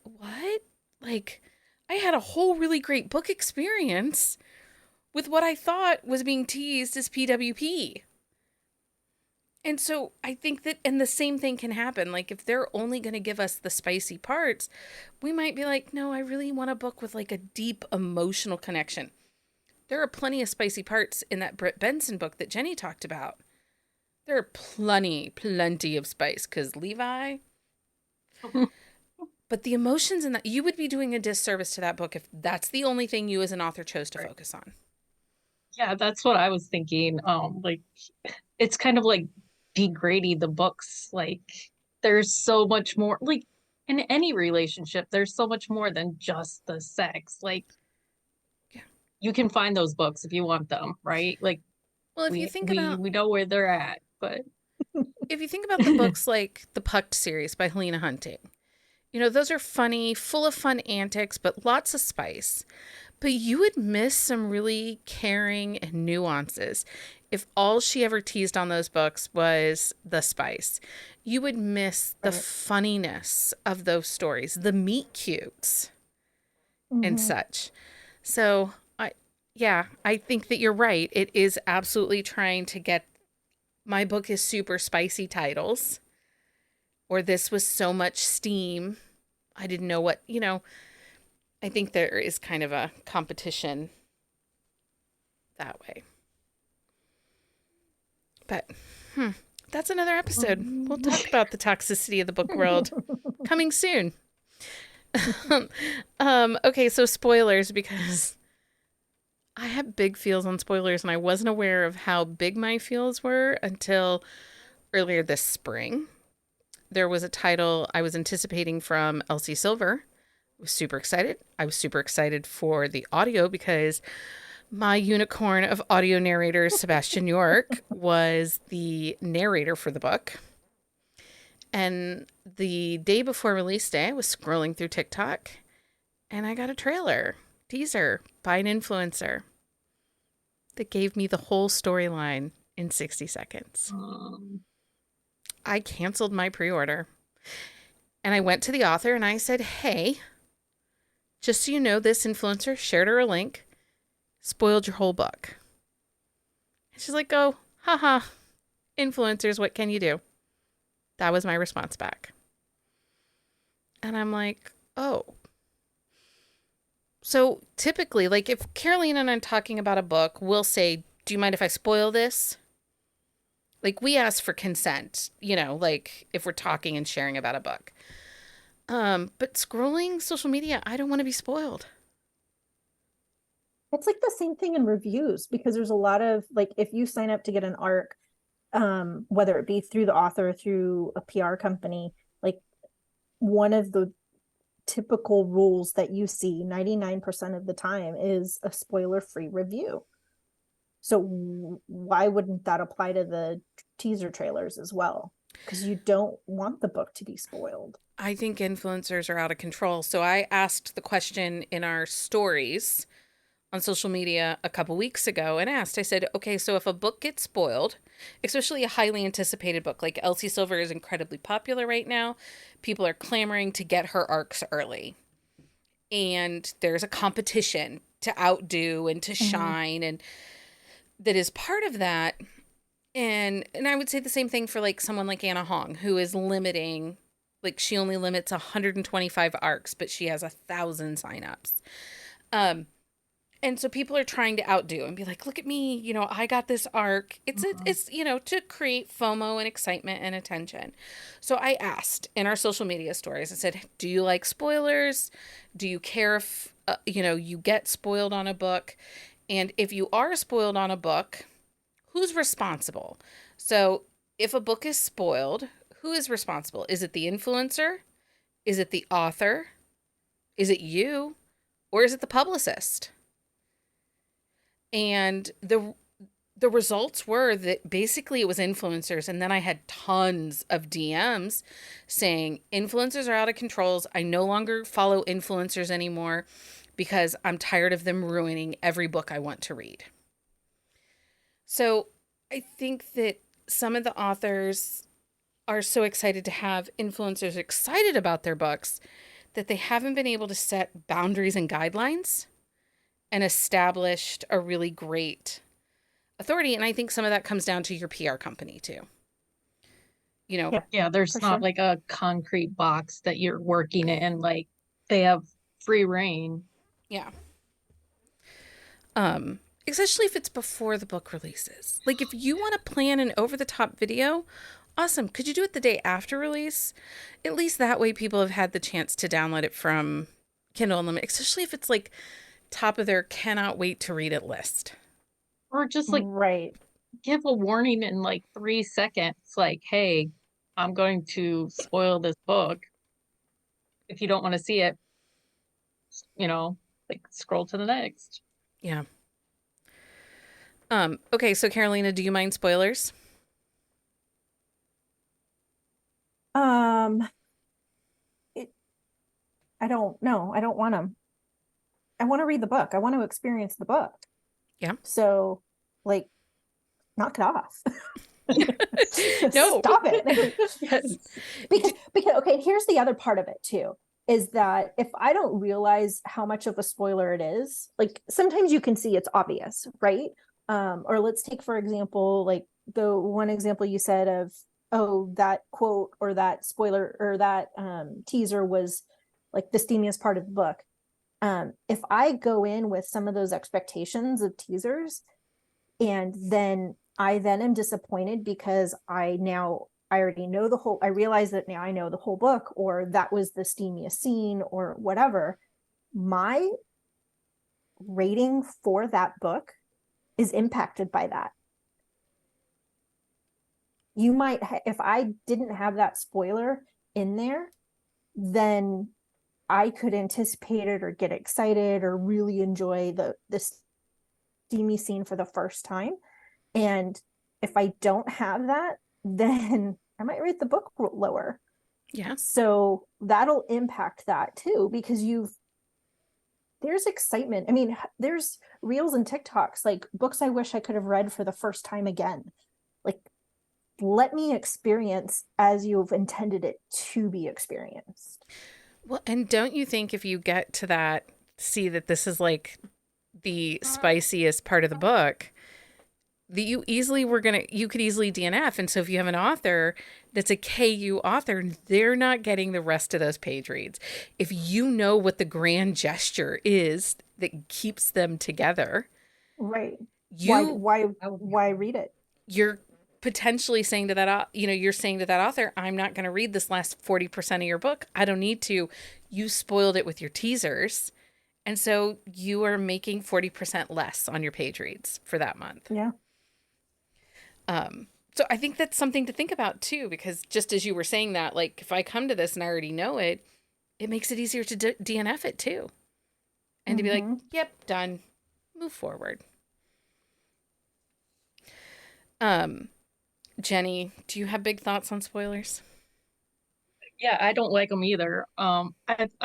Speaker 1: I had a whole really great book experience with what I thought was being teased as PWP. And so I think that, and the same thing can happen. If they're only going to give us the spicy parts, we might be like, no, I really want a book with a deep emotional connection. There are plenty of spicy parts in that Britt Benson book that Jenny talked about. There are plenty of spice because Levi. But the emotions in that, you would be doing a disservice to that book if that's the only thing you as an author chose to focus on.
Speaker 2: Yeah, that's what I was thinking. It's kind of degrading the books. There's so much more. In any relationship, there's so much more than just the sex.
Speaker 1: Yeah.
Speaker 2: You can find those books if you want them, right?
Speaker 1: Well, if you think about,
Speaker 2: we know where they're at, but
Speaker 1: if you think about the books like the Pucked series by Helena Hunting, those are funny, full of fun antics, but lots of spice. But you would miss some really caring and nuances if all she ever teased on those books was the spice. You would miss the funniness of those stories, the meet cutes and such. So, I think that you're right. It is absolutely trying to get my book is super spicy titles, or this was so much steam. I didn't know what, I think there is kind of a competition that way. But, that's another episode. We'll talk about the toxicity of the book world coming soon. Okay, so spoilers, because I have big feels on spoilers, and I wasn't aware of how big my feels were until earlier this spring. There was a title I was anticipating from Elsie Silver. I was super excited. I was super excited for the audio because my unicorn of audio narrators, Sebastian York, was the narrator for the book. And the day before release day, I was scrolling through TikTok, and I got a teaser by an influencer that gave me the whole storyline in 60 seconds. I canceled my pre-order, and I went to the author and I said, hey, just so you know, this influencer shared her a link, spoiled your whole book. And she's like, oh, haha, influencers, what can you do? That was my response back. And I'm like, oh. So typically, if Caroline and I'm talking about a book, we'll say, do you mind if I spoil this? We ask for consent, if we're talking and sharing about a book. But scrolling social media, I don't want to be spoiled.
Speaker 3: It's the same thing in reviews, because there's a lot of if you sign up to get an ARC, whether it be through the author or through a PR company, one of the typical rules that you see 99% of the time is a spoiler-free review. So why wouldn't that apply to the teaser trailers as well? Because you don't want the book to be spoiled.
Speaker 1: I think influencers are out of control. So I asked the question in our stories on social media a couple weeks ago and asked, I said, okay, so if a book gets spoiled, especially a highly anticipated book, like Elsie Silver is incredibly popular right now, people are clamoring to get her arcs early. And there's a competition to outdo and to shine, and that is part of that. And I would say the same thing for like someone like Anna Hong, who is limiting, like she only limits 125 arcs, but she has 1,000 signups. And so people are trying to outdo and be like, look at me, I got this arc. It's to create FOMO and excitement and attention. So I asked in our social media stories, I said, do you like spoilers? Do you care if, you get spoiled on a book? And if you are spoiled on a book, who's responsible? So if a book is spoiled, who is responsible? Is it the influencer? Is it the author? Is it you? Or is it the publicist? And the results were that basically it was influencers. And then I had tons of DMs saying influencers are out of controls. I no longer follow influencers anymore because I'm tired of them ruining every book I want to read. So I think that some of the authors are so excited to have influencers excited about their books that they haven't been able to set boundaries and guidelines and established a really great authority. And I think some of that comes down to your PR company too.
Speaker 2: Yeah, there's not like a concrete box that you're working in. Like they have free reign.
Speaker 1: Yeah. Especially if it's before the book releases. Like if you want to plan an over-the-top video, awesome. Could you do it the day after release? At least that way people have had the chance to download it from Kindle Unlimited, especially if it's like top of their cannot wait to read it list.
Speaker 2: Or just like give a warning in like 3 seconds, like, hey, I'm going to spoil this book. If you don't want to see it, like scroll to the next.
Speaker 1: Yeah. Okay, so Carolina, do you mind spoilers?
Speaker 3: I don't know. I don't want them. I want to read the book. I want to experience the book.
Speaker 1: Yeah.
Speaker 3: So, like, knock it off.
Speaker 1: No.
Speaker 3: Stop it.
Speaker 2: Yes.
Speaker 3: Because okay, here's the other part of it too, is that if I don't realize how much of a spoiler it is, like sometimes you can see it's obvious, right? Or let's take, for example, like the one example you said of, oh, that quote or that spoiler or that teaser was like the steamiest part of the book. If I go in with some of those expectations of teasers and then I then am disappointed because I already know I realize that now I know the whole book, or that was the steamiest scene or whatever, my rating for that book is impacted by that. You might, if I didn't have that spoiler in there, then I could anticipate it or get excited or really enjoy the steamy scene for the first time. And if I don't have that, then I might rate the book lower.
Speaker 1: Yeah.
Speaker 3: So that'll impact that too, because there's excitement. I mean, there's reels and TikToks, like books I wish I could have read for the first time again. Like, let me experience as you've intended it to be experienced.
Speaker 1: Well, and don't you think if you get to that, see that this is like the spiciest part of the book, that you could easily DNF. And so if you have an author that's a KU author, they're not getting the rest of those page reads. If you know what the grand gesture is that keeps them together,
Speaker 3: right? Why read it?
Speaker 1: You're potentially saying to that, you're saying to that author, I'm not going to read this last 40% of your book. I don't need to. You spoiled it with your teasers. And so you are making 40% less on your page reads for that month.
Speaker 3: Yeah.
Speaker 1: So I think that's something to think about too, because just as you were saying that, like if I come to this and I already know it, it makes it easier to DNF it too. And to be like, yep, done, move forward.
Speaker 2: Mm-hmm.
Speaker 1: Jenny, do you have big thoughts on spoilers?
Speaker 2: Yeah, I don't like them either. I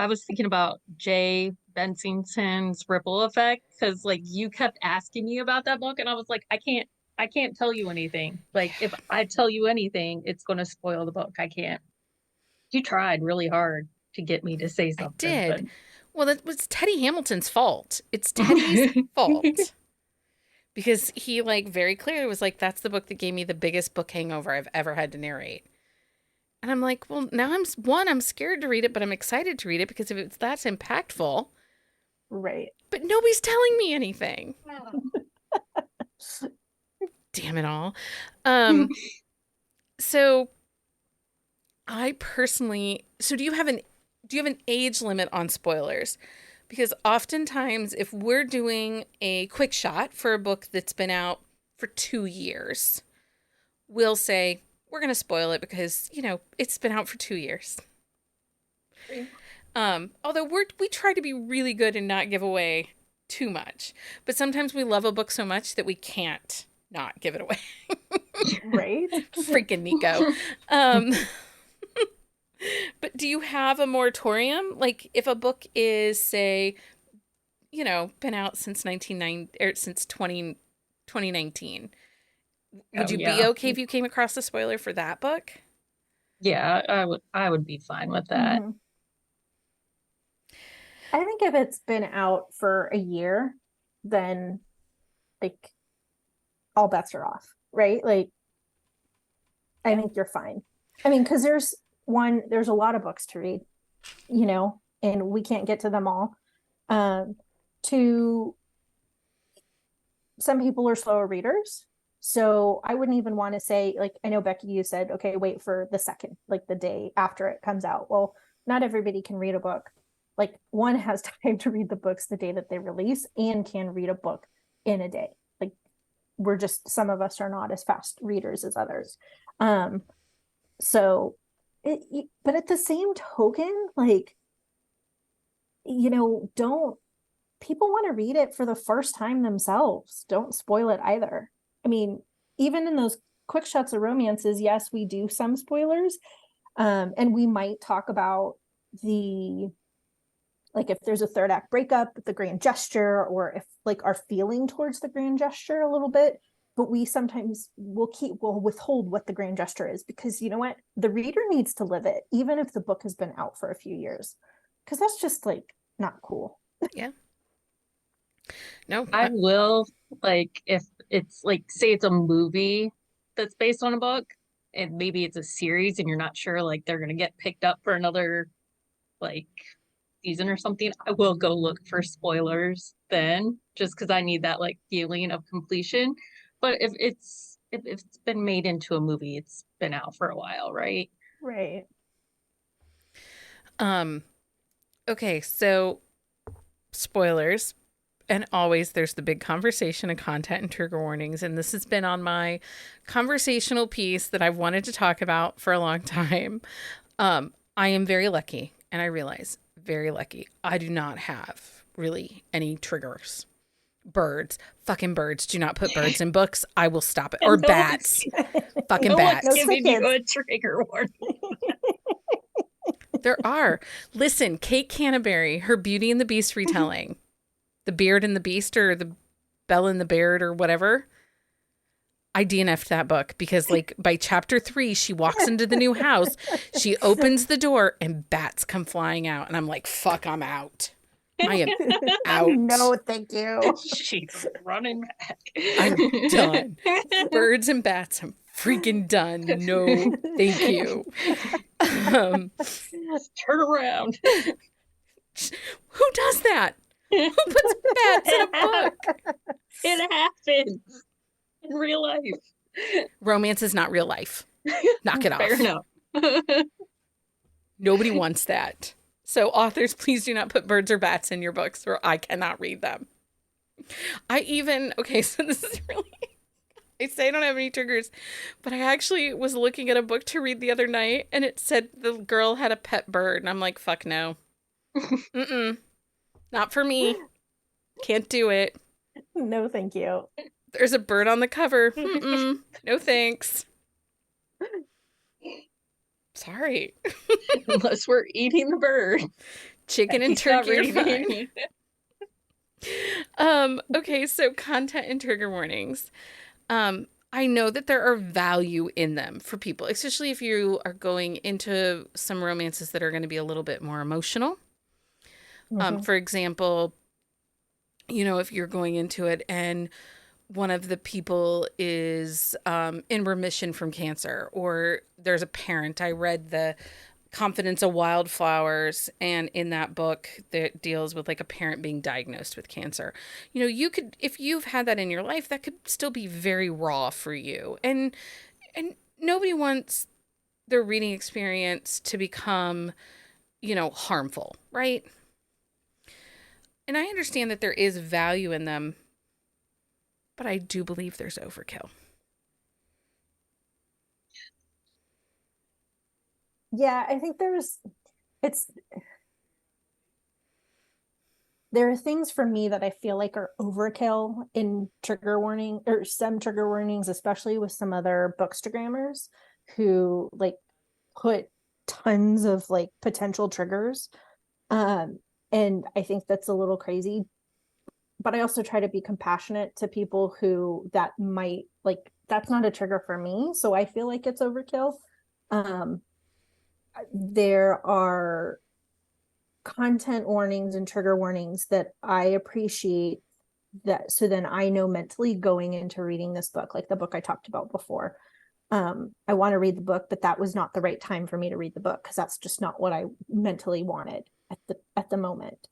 Speaker 2: was thinking about Jay Bensington's Ripple Effect because like you kept asking me about that book, and I was like, I can't tell you anything. Like if I tell you anything, it's going to spoil the book. I can't. You tried really hard to get me to say
Speaker 1: I
Speaker 2: something, but
Speaker 1: did. Well, that was Teddy Hamilton's fault. It's Teddy's fault. Because he like very clearly was like, that's the book that gave me the biggest book hangover I've ever had to narrate. And I'm like, well, now I'm scared to read it, but I'm excited to read it because if it's that's impactful,
Speaker 3: Right.
Speaker 1: but nobody's telling me anything. Damn it all. So I personally, so do you have an age limit on spoilers? Because oftentimes if we're doing a quick shot for a book that's been out for 2 years, we'll say we're going to spoil it because, it's been out for 2 years. Although we try to be really good and not give away too much, but sometimes we love a book so much that we can't not give it away.
Speaker 3: Right.
Speaker 1: Freaking Nico. Um, but do you have a moratorium? Like if a book is, say, been out since 2019, would
Speaker 2: oh
Speaker 1: you be
Speaker 2: yeah.
Speaker 1: okay if you came across a spoiler for that book?
Speaker 2: Yeah, I would be fine with that.
Speaker 3: Mhm. I think if it's been out for a year, then like all bets are off, right? Like I think you're fine. I mean, because there's a lot of books to read, and we can't get to them all. Um, to some people are slower readers. So I wouldn't even want to say, like, I know Becky, you said, okay, wait for the second, like the day after it comes out. Well, not everybody can read a book. Like one has time to read the books the day that they release and can read a book in a day. Like some of us are not as fast readers as others. Um, so but at the same token, like, don't people want to read it for the first time themselves? Don't spoil it either. I mean, even in those quick shots of romances, yes, we do some spoilers. And we might talk about like if there's a third act breakup, the grand gesture, or if like our feeling towards the grand gesture a little bit. But we sometimes will withhold what the grand gesture is because you know what? The reader needs to live it, even if the book has been out for a few years. Because that's just like not cool.
Speaker 1: Yeah. No.
Speaker 2: I will, like, if it's like, say it's a movie that's based on a book, and maybe it's a series and you're not sure, like, they're gonna get picked up for another, like, season or something, I will go look for spoilers then, just because I need that, like, feeling of completion. But if it's been made into a movie, it's been out for a while, right?
Speaker 3: Right.
Speaker 1: Um, okay, so spoilers. And always there's the big conversation of content and trigger warnings. And this has been on my conversational piece that I've wanted to talk about for a long time. I am very lucky, and I realize very lucky. I do not have really any triggers. Birds. Fucking birds. Do not put birds in books. I will stop it. Or
Speaker 2: No
Speaker 1: bats. Fucking
Speaker 2: no
Speaker 1: bats.
Speaker 2: one's giving you a trigger warning.
Speaker 1: There are. Listen, Kate Canterbury, her Beauty and the Beast retelling. The Beard and the Beast, or the Belle and the Beard, or whatever. I DNF'd that book because, like, by chapter 3, she walks into the new house, she opens the door, and bats come flying out. And I'm like, fuck, I'm out. I am out.
Speaker 3: No, thank you.
Speaker 2: She's running back.
Speaker 1: I'm done. Birds and bats, I'm freaking done. No, thank you.
Speaker 2: Turn around.
Speaker 1: Who does that? Who puts bats in a book?
Speaker 2: It happens in real life.
Speaker 1: Romance is not real life. Knock it off.
Speaker 2: Fair enough.
Speaker 1: Nobody wants that. So authors, please do not put birds or bats in your books or I cannot read them. Okay, so this is really, I say I don't have any triggers, but I actually was looking at a book to read the other night and it said the girl had a pet bird and I'm like, fuck no. Not for me. Can't do it.
Speaker 3: No, thank you.
Speaker 1: There's a bird on the cover. No thanks. Sorry.
Speaker 2: Unless we're eating the bird.
Speaker 1: Chicken and
Speaker 2: He's not
Speaker 1: turkey are
Speaker 2: reading
Speaker 1: fine.
Speaker 2: it.
Speaker 1: Okay, so content and trigger warnings. I know that there are value in them for people, especially if you are going into some romances that are going to be a little bit more emotional.
Speaker 3: Mhm.
Speaker 1: For example, if you're going into it and one of the people is in remission from cancer, or there's a parent. I read the Confidence of Wildflowers, and in that book that deals with like a parent being diagnosed with cancer. You could, if you've had that in your life, that could still be very raw for you. And nobody wants their reading experience to become, harmful, right? And I understand that there is value in them, but I do believe there's overkill.
Speaker 3: Yeah, I think it's there are things for me that I feel like are overkill in trigger warning, or some trigger warnings, especially with some other bookstagrammers who like put tons of like potential triggers. And I think that's a little crazy. But I also try to be compassionate to people who that might like that's not a trigger for me. So I feel like it's overkill. Um, there are content warnings and trigger warnings that I appreciate, that so then I know mentally going into reading this book, like the book I talked about before. I want to read the book, but that was not the right time for me to read the book because that's just not what I mentally wanted at the moment.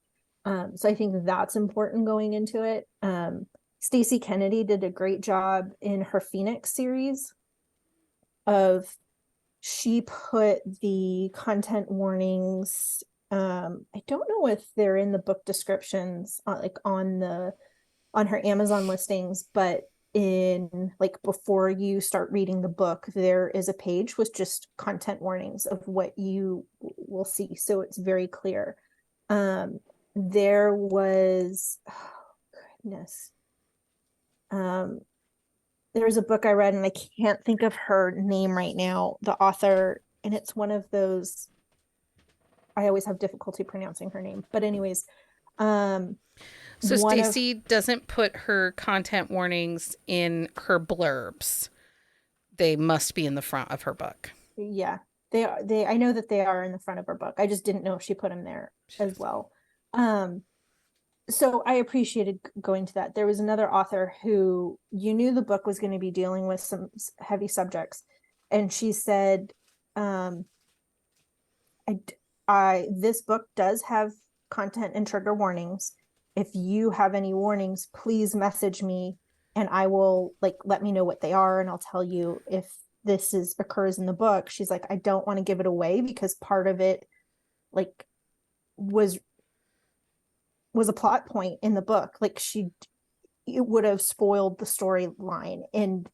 Speaker 3: So I think that's important going into it. Stacey Kennedy did a great job in her Phoenix series of she put the content warnings. I don't know if they're in the book descriptions, like on her Amazon listings, but in like before you start reading the book, there is a page with just content warnings of what you will see. So it's very clear. There was, oh, goodness. There was a book I read and I can't think of her name right now, the author, and it's one of those, I always have difficulty pronouncing her name. But anyways,
Speaker 1: So
Speaker 3: one of
Speaker 1: Stacy doesn't put her content warnings in her blurbs. They must be in the front of her book.
Speaker 3: yeah, they I know that they are in the front of her book. I just didn't know if she put them there as well. So I appreciated going to that. There was another author who you knew the book was going to be dealing with some heavy subjects, and she said, um, this book does have content and trigger warnings. If you have any warnings, please message me and I will like let me know what they are and I'll tell you if this occurs in the book. She's like, I don't want to give it away because part of it like was a plot point in the book. Like it would have spoiled the storyline. And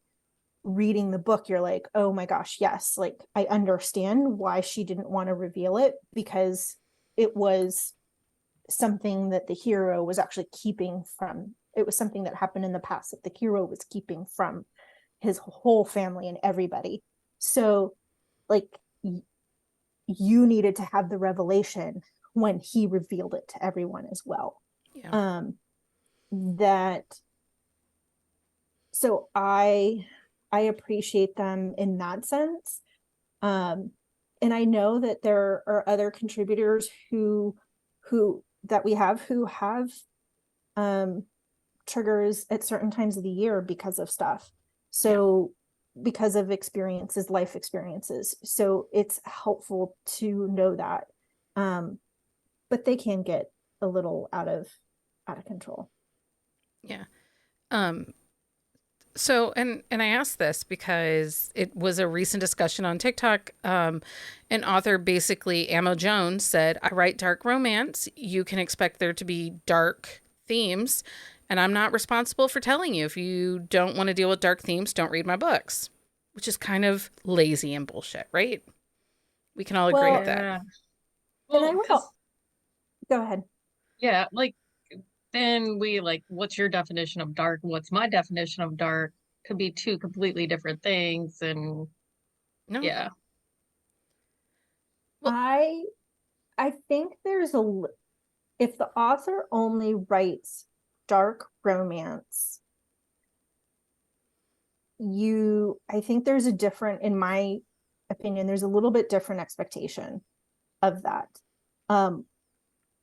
Speaker 3: reading the book, you're like, oh my gosh, yes, like I understand why she didn't want to reveal it, because it was something that the hero was actually keeping from, it was something that happened in the past that the hero was keeping from his whole family and everybody. So like you needed to have the revelation when he revealed it to everyone as well.
Speaker 1: Yeah.
Speaker 3: That so I appreciate them in that sense. And I know that there are other contributors who that we have who have triggers at certain times of the year because of stuff. So because of experiences, life experiences. So it's helpful to know that. But they can get a little out of control.
Speaker 1: Yeah. So, and I asked this because it was a recent discussion on TikTok. An author, basically, Amo Jones, said, I write dark romance. You can expect there to be dark themes, and I'm not responsible for telling you. If you don't want to deal with dark themes, don't read my books, which is kind of lazy and bullshit, right? We can all agree
Speaker 3: Well,
Speaker 1: with that.
Speaker 2: Yeah.
Speaker 3: and I
Speaker 2: Well,
Speaker 3: will go ahead.
Speaker 2: yeah, like then we like, what's your definition of dark? What's my definition of dark? Could be two completely different things. And
Speaker 1: No.
Speaker 2: yeah.
Speaker 3: I think if the author only writes dark romance, I think there's in my opinion, there's a little bit different expectation of that.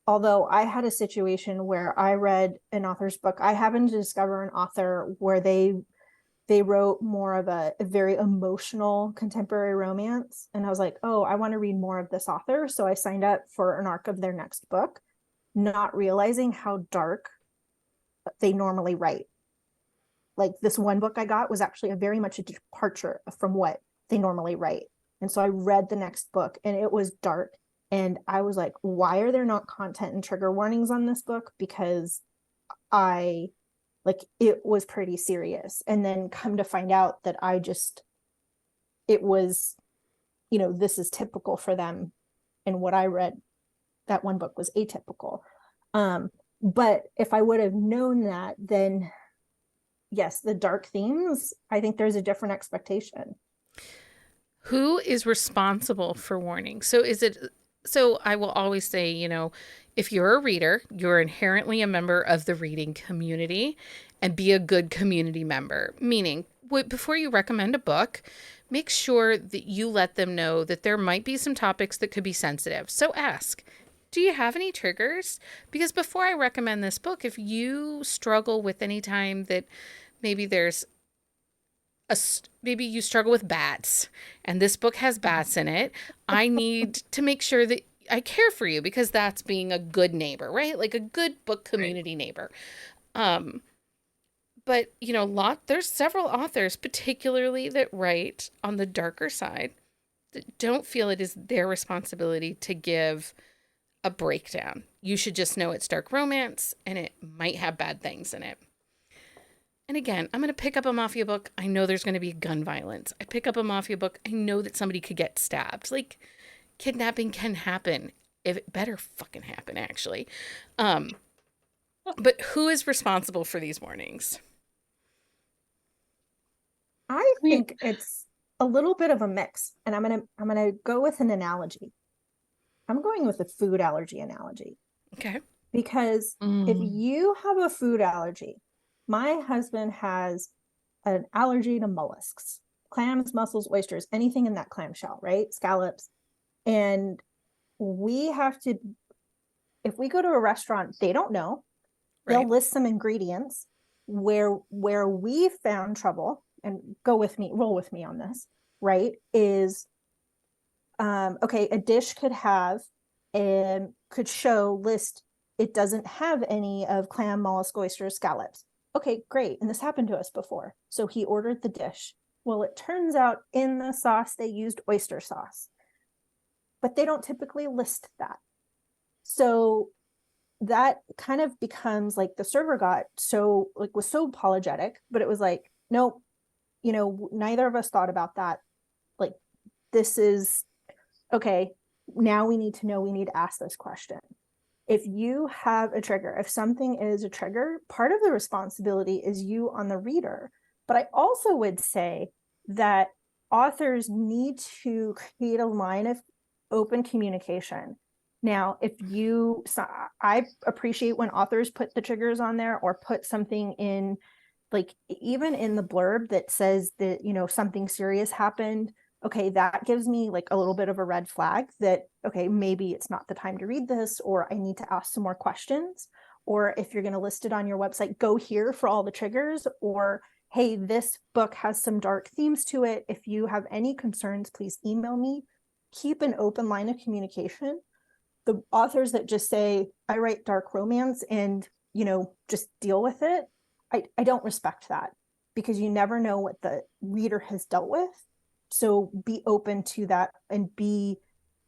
Speaker 3: Although I had a situation where I read an author's book, I happened to discover an author where they wrote more of a very emotional contemporary romance. And I was like, oh, I want to read more of this author. So I signed up for an arc of their next book, not realizing how dark they normally write. Like this one book I got was actually a very much a departure from what they normally write. And so I read the next book and it was dark. And I was like, why are there not content and trigger warnings on this book? Because it was pretty serious. And then come to find out that it was, this is typical for them. And what I read, that one book was atypical. But if I would have known that, then yes, the dark themes, I think there's a different expectation.
Speaker 1: Who is responsible for warning? So I will always say, if you're a reader, you're inherently a member of the reading community, and be a good community member. Meaning, before you recommend a book, make sure that you let them know that there might be some topics that could be sensitive. So ask, do you have any triggers? Because before I recommend this book, if you struggle with any time that maybe maybe you struggle with bats and this book has bats in it, I need to make sure that I care for you, because that's being a good neighbor, right? Like a good book community neighbor. But there's several authors, particularly that write on the darker side, that don't feel it is their responsibility to give a breakdown. You should just know it's dark romance and it might have bad things in it. And again, I'm going to pick up a mafia book. I know there's going to be gun violence. I pick up a mafia book. I know that somebody could get stabbed. Like, kidnapping can happen. If it better fucking happen, actually. But who is responsible for these warnings?
Speaker 3: I think it's a little bit of a mix, and I'm gonna go with an analogy. I'm going with a food allergy analogy.
Speaker 1: Okay.
Speaker 3: Because if you have a food allergy, my husband has an allergy to mollusks, clams, mussels, oysters, anything in that clamshell, right? Scallops. And if we go to a restaurant, they don't know. They'll
Speaker 1: Right.
Speaker 3: list some ingredients where we found trouble, and roll with me on this, right? Is okay, a dish could list it doesn't have any of clam, mollusk, oysters, scallops. Okay, great. And this happened to us before. So he ordered the dish. Well, it turns out in the sauce, they used oyster sauce, but they don't typically list that. So that kind of becomes like the server was so apologetic, but it was like, nope, neither of us thought about that. Like, this is okay. Now we need to ask this question. If you have a trigger, if something is a trigger, part of the responsibility is you on the reader. But I also would say that authors need to create a line of open communication. Now, I appreciate when authors put the triggers on there, or put something in, like even in the blurb that says that, something serious happened. Okay, that gives me like a little bit of a red flag that, okay, maybe it's not the time to read this, or I need to ask some more questions. Or if you're going to list it on your website, go here for all the triggers, or hey, this book has some dark themes to it. If you have any concerns, please email me. Keep an open line of communication. The authors that just say, I write dark romance and, just deal with it, I don't respect that, because you never know what the reader has dealt with. So be open to that, and be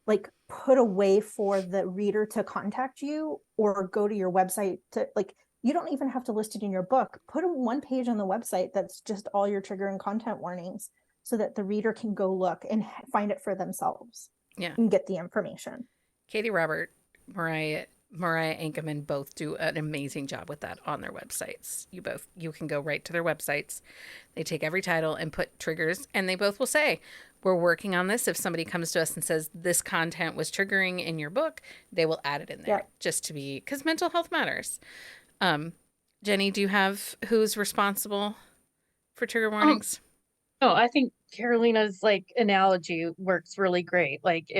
Speaker 3: like, put a way for the reader to contact you, or go to your website to, like, you don't even have to list it in your book. Put one page on the website that's just all your trigger and content warnings, so that the reader can go look and find it for themselves.
Speaker 1: Yeah.
Speaker 3: And get the information.
Speaker 1: Katie Robert, Mariah Ankerman both do an amazing job with that on their websites. You can go right to their websites. They take every title and put triggers, and they both will say, we're working on this. If somebody comes to us and says this content was triggering in your book, they will add it in there,
Speaker 3: Yep.
Speaker 1: just to be, because mental health matters. Jenny, do you have who's responsible for trigger warnings?
Speaker 2: No, I think Carolina's like analogy works really great. Like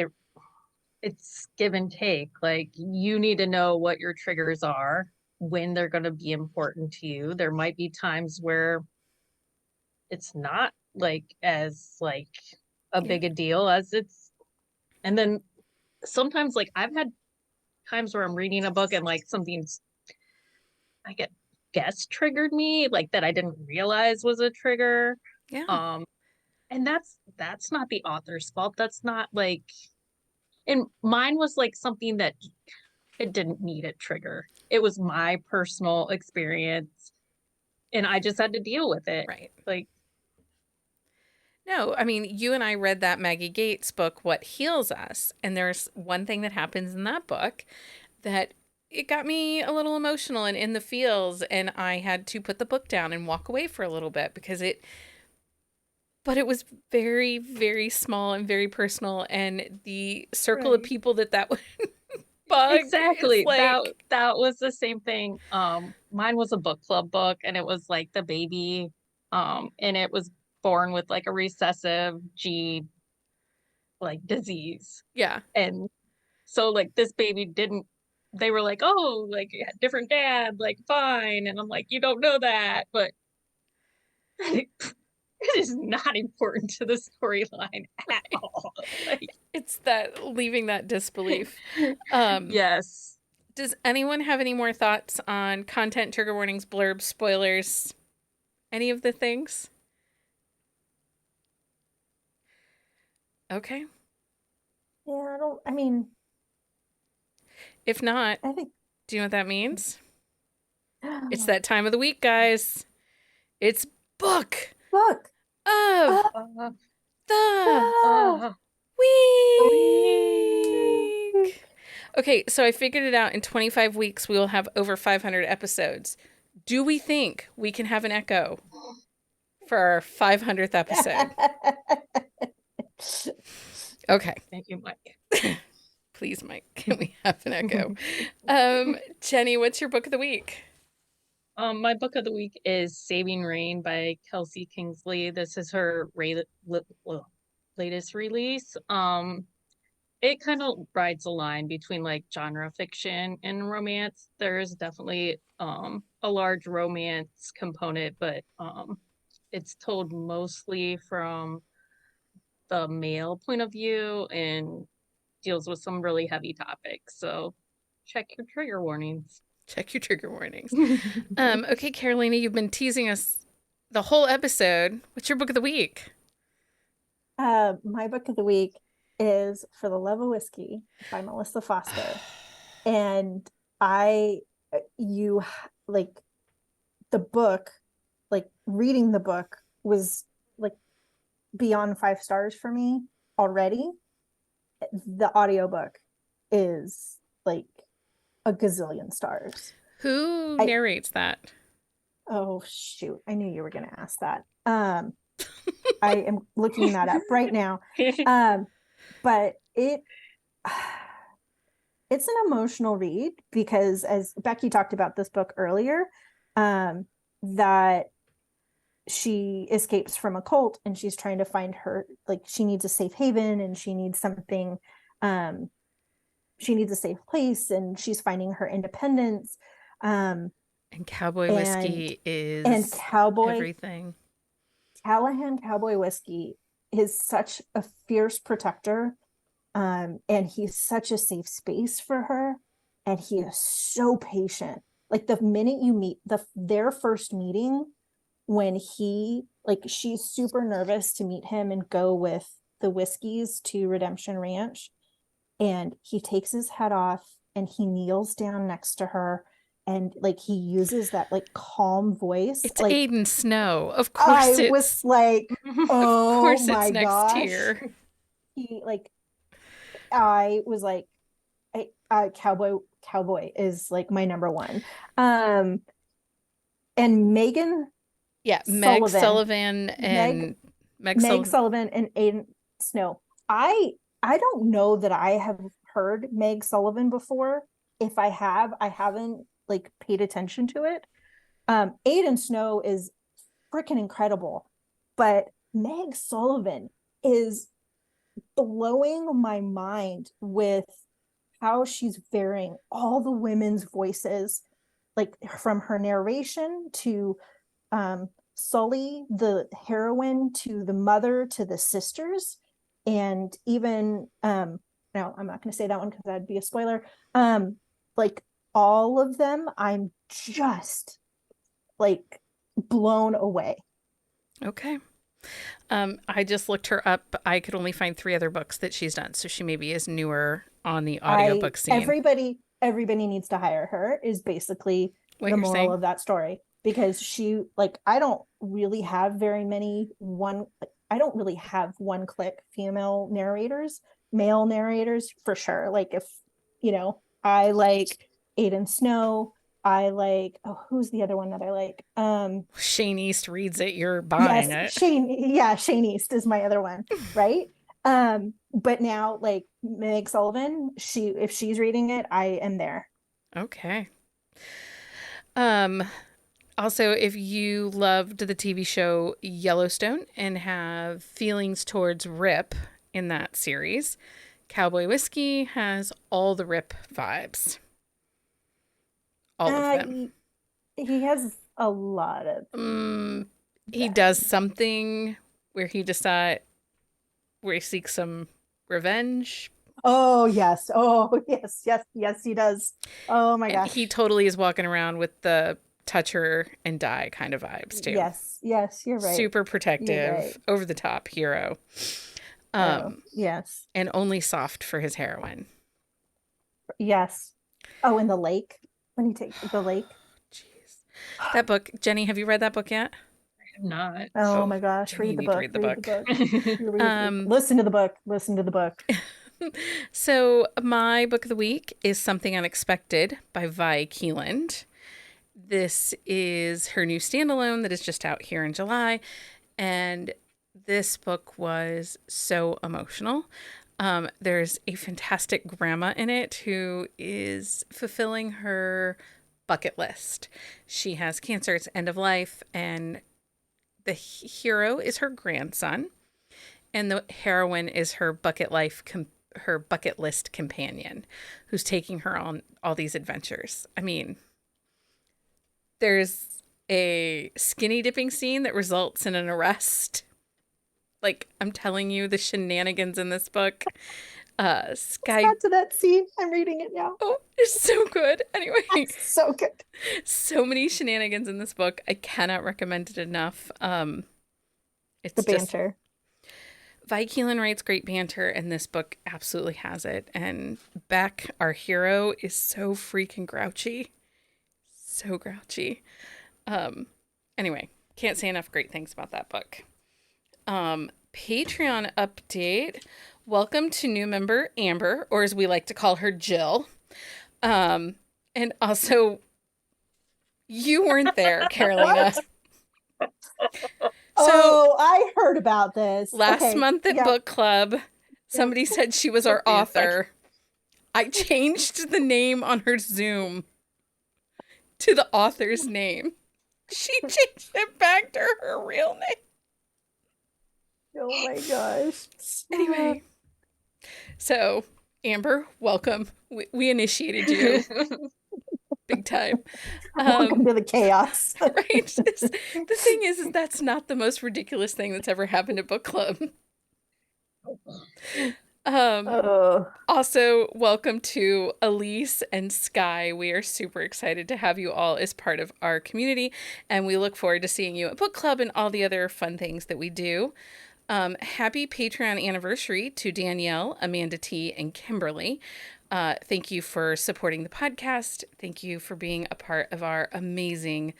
Speaker 2: it's give and take. Like you need to know what your triggers are, when they're going to be important to you. There might be times where it's not like as like a
Speaker 1: Yeah.
Speaker 2: big a deal as it's, and then sometimes like I've had times where I'm reading a book and like something's I get guess triggered me, like that I didn't realize was a trigger.
Speaker 1: Yeah.
Speaker 2: And that's not the author's fault. That's not like, and mine was like something that it didn't need a trigger. It was my personal experience and I just had to deal with it.
Speaker 1: Right.
Speaker 2: Like,
Speaker 1: No, I mean, you and I read that Maggie Gates book, What Heals Us. And there's one thing that happens in that book that it got me a little emotional and in the feels. And I had to put the book down and walk away for a little bit because but it was very, very small and very personal. And the circle of
Speaker 3: Right.
Speaker 1: people that would bug.
Speaker 2: exactly.
Speaker 1: It's like,
Speaker 2: That was the same thing. Mine was a book club book and it was like the baby, and it was born with like a recessive G like disease.
Speaker 1: yeah.
Speaker 2: And so like this baby didn't, they were like, oh, like different dad, like fine. And I'm like, you don't know that, but it is not important to the storyline at all. Like,
Speaker 1: It's that leaving that disbelief.
Speaker 2: yes.
Speaker 1: Does anyone have any more thoughts on content, trigger warnings, blurbs, spoilers, any of the things? Okay.
Speaker 3: Yeah, I mean,
Speaker 1: If not,
Speaker 3: I think
Speaker 1: do you know what that means? It's that time of the week, guys. It's book
Speaker 3: book.
Speaker 1: of
Speaker 2: Uh,
Speaker 1: the
Speaker 2: uh,
Speaker 1: week. Okay, so I figured it out. In 25 weeks, we will have over 500 episodes. Do we think we can have an echo for our 500th episode? Okay.
Speaker 2: thank you, Mike.
Speaker 1: Please, Mike, can we have an echo? Jenny, what's your book of the week?
Speaker 2: My book of the week is Saving Rain by Kelsey Kingsley. This is her latest release. It kind of rides a line between like genre fiction and romance. There is definitely a large romance component, but it's told mostly from the male point of view and deals with some really heavy topics. So check your trigger warnings.
Speaker 1: Check your trigger warnings. Okay, Carolina, you've been teasing us the whole episode. What's your book of the week?
Speaker 3: My book of the week is For the Love of Whiskey by Melissa Foster. And you like the book, like reading the book was like beyond 5 stars for me already. The audiobook is like a gazillion stars.
Speaker 1: Who narrates that?
Speaker 3: Oh shoot, I knew you were going to ask that. I am looking that up right now. But it's an emotional read because, as Becky talked about this book earlier, that she escapes from a cult and she's trying to find her, like she needs a safe haven and she needs something, she needs a safe place and she's finding her independence.
Speaker 1: And cowboy whiskey is everything.
Speaker 3: Callahan Cowboy Whiskey is such a fierce protector, and he's such a safe space for her, and he is so patient. Like the minute you meet their first meeting, when she's super nervous to meet him and go with the whiskeys to Redemption Ranch, and he takes his hat off and he kneels down next to her. And like he uses that like calm voice.
Speaker 1: It's
Speaker 3: like
Speaker 1: Aiden Snow. Of course
Speaker 3: I was like, oh
Speaker 1: of course
Speaker 3: my
Speaker 1: it's next
Speaker 3: gosh.
Speaker 1: tier.
Speaker 3: I was like, Cowboy is like my number one. And Megan
Speaker 1: Meg Sullivan and
Speaker 3: Meg Sullivan and Snow. I don't know that I have heard Meg Sullivan before. If I have, I haven't like paid attention to it. Aiden Snow is freaking incredible, but Meg Sullivan is blowing my mind with how she's varying all the women's voices, like from her narration to Sully, the heroine, to the mother, to the sisters, and even no, I'm not going to say that one because that'd be a spoiler. Like all of them, I'm just like blown away.
Speaker 1: Okay. I just looked her up. I could only find 3 other books that she's done, so she maybe is newer on the audiobook scene.
Speaker 3: Everybody needs to hire her is basically
Speaker 1: What
Speaker 3: the
Speaker 1: you're
Speaker 3: moral
Speaker 1: saying?
Speaker 3: of that story, because she, like, I don't really have very many I don't really have one click female narrators, male narrators for sure. Like if, I like Aiden Snow, I like, oh, who's the other one that I like?
Speaker 1: Shane East reads it, you're buying it.
Speaker 3: Shane East is my other one, right? But now like Meg Sullivan, if she's reading it, I am there.
Speaker 1: Okay. Also, if you loved the TV show Yellowstone and have feelings towards Rip in that series, Cowboy Whiskey has all the Rip vibes. All of them.
Speaker 3: He has a lot of
Speaker 1: he does something where he decides where he seeks some revenge.
Speaker 3: Oh yes. Oh yes, he does. Oh my gosh.
Speaker 1: He totally is walking around with the touch her and die kind of vibes too.
Speaker 3: Yes, you're right.
Speaker 1: Super protective,
Speaker 3: right.
Speaker 1: over the top hero.
Speaker 3: Yes.
Speaker 1: And only soft for his heroine.
Speaker 3: Yes. Oh, in the lake. When he takes the lake.
Speaker 1: Jeez. That book, Jenny, have you read that book yet?
Speaker 2: I have not.
Speaker 3: Oh my gosh,
Speaker 1: Jenny,
Speaker 3: read the book.
Speaker 1: read the book.
Speaker 3: Listen to the book. Listen to the book.
Speaker 1: So my book of the week is Something Unexpected by Vi Keeland. This is her new standalone that is just out here in July. And this book was so emotional. There's a fantastic grandma in it who is fulfilling her bucket list. She has cancer, it's end of life, and the hero is her grandson, and the heroine is her bucket list companion, who's taking her on all these adventures. I mean, there's a skinny dipping scene that results in an arrest. Like, I'm telling you, the shenanigans in this book. Sky.
Speaker 3: Got to that scene. I'm reading it now.
Speaker 1: Oh, it's so good. Anyway,
Speaker 3: so good.
Speaker 1: So many shenanigans in this book. I cannot recommend it enough. It's
Speaker 3: the banter.
Speaker 1: Vi Keeland writes great banter, and this book absolutely has it. And Beck, our hero, is so freaking grouchy. So grouchy. Anyway, can't say enough great things about that book. Patreon update. Welcome to new member Amber, or as we like to call her, Jill. And also, you weren't there, Carolina.
Speaker 3: So I heard about this.
Speaker 1: Last month at book club, somebody said she was our author. I changed the name on her Zoom to the author's name. She changed it back to her real name.
Speaker 3: Oh my gosh.
Speaker 1: Anyway, so Amber, welcome. We initiated you. Big time.
Speaker 3: Welcome to the chaos.
Speaker 1: Right? The thing is that's not the most ridiculous thing that's ever happened at book club. Also, welcome to Elise and Sky. We are super excited to have you all as part of our community, and we look forward to seeing you at book club and all the other fun things that we do. Happy Patreon anniversary to Danielle, Amanda T, and Kimberly. Thank you for supporting the podcast. Thank you for being a part of our amazing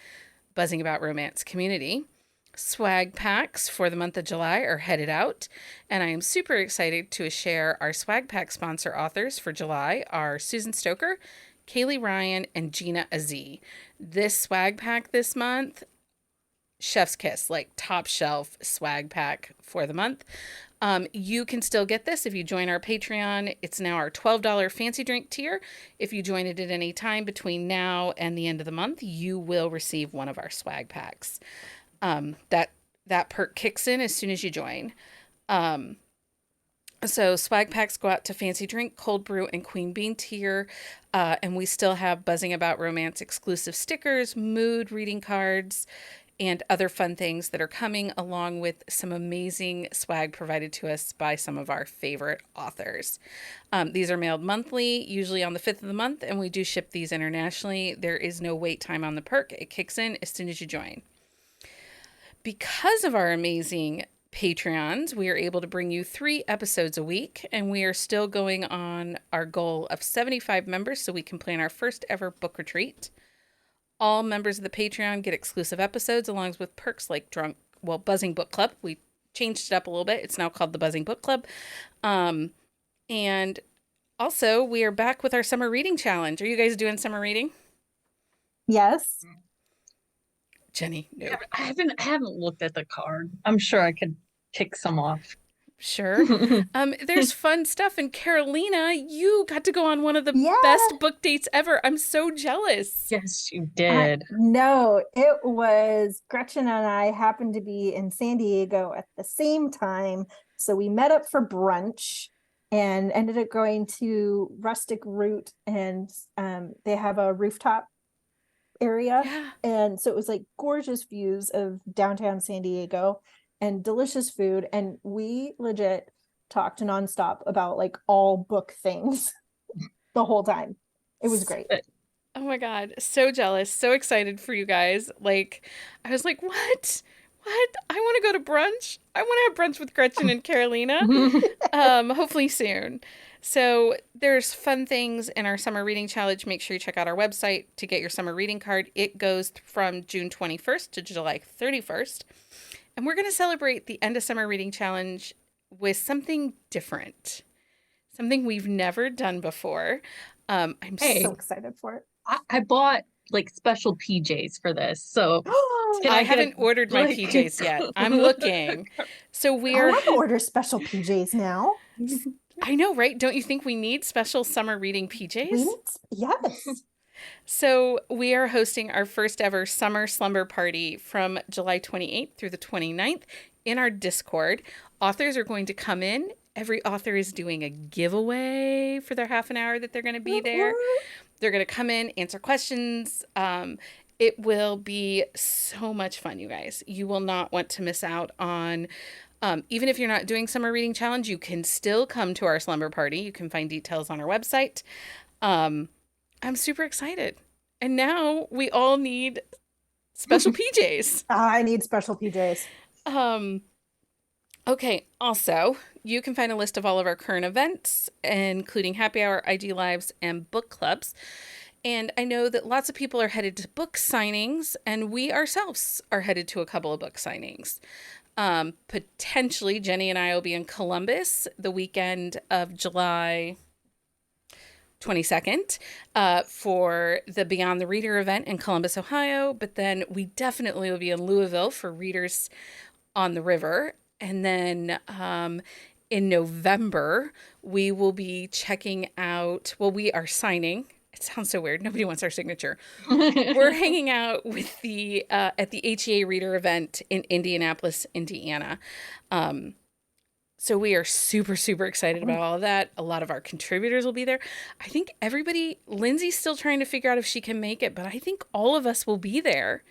Speaker 1: Buzzing About Romance community. Swag packs for the month of July are headed out, and I am super excited to share our swag pack sponsor authors for July are Susan Stoker, Kaylee Ryan, and Gina Azee. This swag pack this month chef's kiss, like top shelf swag pack for the month. You can still get this if you join our Patreon. It's now our $12 fancy drink tier. If you join it at any time between now and the end of the month, you will receive one of our swag packs. That perk kicks in as soon as you join. So swag packs go out to fancy drink, cold brew, and queen bean tier. And we still have Buzzing About Romance exclusive stickers, mood reading cards, and other fun things that are coming, along with some amazing swag provided to us by some of our favorite authors. These are mailed monthly, usually on the 5th of the month, and we do ship these internationally. There is no wait time on the perk. It kicks in as soon as you join. Because of our amazing Patreons, we are able to bring you 3 episodes a week, and we are still going on our goal of 75 members so we can plan our first ever book retreat. All members of the Patreon get exclusive episodes along with perks like Buzzing Book Club. We changed it up a little bit. It's now called the Buzzing Book Club. And also, we are back with our summer reading challenge. Are you guys doing summer reading?
Speaker 3: Yes.
Speaker 2: Jenny, no. I haven't looked at the card. I'm sure I could tick some off.
Speaker 1: Sure. There's fun stuff. And Carolina, you got to go on one of the best book dates ever. I'm so jealous.
Speaker 2: Yes, you did.
Speaker 3: No, it was Gretchen and I happened to be in San Diego at the same time. So we met up for brunch and ended up going to Rustic Root, and they have a rooftop area.
Speaker 1: Yeah.
Speaker 3: And so it was like gorgeous views of downtown San Diego and delicious food, and we legit talked nonstop about like all book things the whole time. It was great.
Speaker 1: Oh my God, so jealous, so excited for you guys. Like, I was like, what? I want to go to brunch. I want to have brunch with Gretchen and Carolina. Hopefully soon. So there's fun things in our summer reading challenge. Make sure you check out our website to get your summer reading card. It goes from June 21st to July 31st. And we're going to celebrate the end of summer reading challenge with something different, something we've never done before. I'm
Speaker 3: so excited for it.
Speaker 2: I bought like special PJs for this, so
Speaker 1: I haven't ordered my PJs yet. I'm looking. So
Speaker 3: I want to order special PJs now.
Speaker 1: I know, right? Don't you think we need special summer reading PJs?
Speaker 3: Yes.
Speaker 1: So we are hosting our first ever summer slumber party from July 28th through the 29th in our Discord. Authors are going to come in. Every author is doing a giveaway for their half an hour that they're going to be there. They're going to come in, answer questions. It will be so much fun, you guys. You will not want to miss out on, even if you're not doing summer reading challenge, you can still come to our slumber party. You can find details on our website. I'm super excited. And now we all need special PJs.
Speaker 3: I need special PJs.
Speaker 1: Okay. Also, you can find a list of all of our current events, including happy hour, IG lives, and book clubs. And I know that lots of people are headed to book signings, and we ourselves are headed to a couple of book signings. Potentially, Jenny and I will be in Columbus the weekend of July 22nd for the Beyond the Reader event in Columbus, Ohio. But then we definitely will be in Louisville for Readers on the River. And then in November, we will be checking out, we are signing. It sounds so weird. Nobody wants our signature. We're hanging out with the at the HEA Reader event in Indianapolis, Indiana. So we are super, super excited about all of that. A lot of our contributors will be there. I think Lindsay's still trying to figure out if she can make it, but I think all of us will be there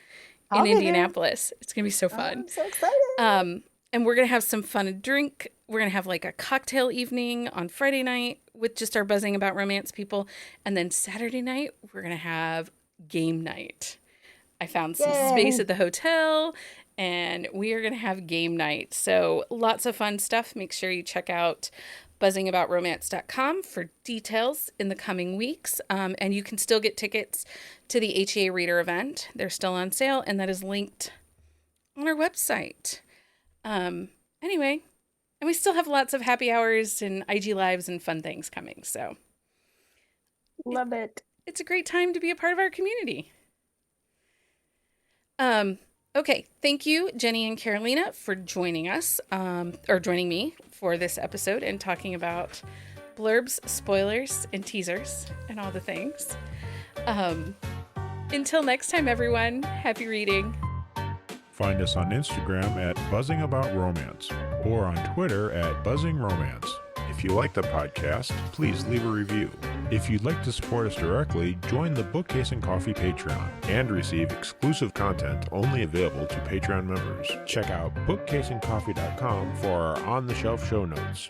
Speaker 1: in Indianapolis. There. It's going to be so fun.
Speaker 3: I'm so excited.
Speaker 1: And we're going to have some fun and drink. We're going to have like a cocktail evening on Friday night with just our Buzzing About Romance people. And then Saturday night, we're going to have game night. I found some space at the hotel, and we are going to have game night. So lots of fun stuff. Make sure you check out buzzingaboutromance.com for details in the coming weeks. And you can still get tickets to the HEA Reader event. They're still on sale, and that is linked on our website. Anyway, and we still have lots of happy hours and IG lives and fun things coming. So
Speaker 3: love it.
Speaker 1: It's a great time to be a part of our community. Okay, thank you, Jenny and Carolina, for joining us, or joining me for this episode and talking about blurbs, spoilers, and teasers, and all the things. Until next time, everyone, happy reading.
Speaker 4: Find us on Instagram at BuzzingAboutRomance or on Twitter at BuzzingRomance. If you like the podcast, please leave a review. If you'd like to support us directly, join the Bookcase and Coffee Patreon and receive exclusive content only available to Patreon members. Check out bookcaseandcoffee.com for our on-the-shelf show notes.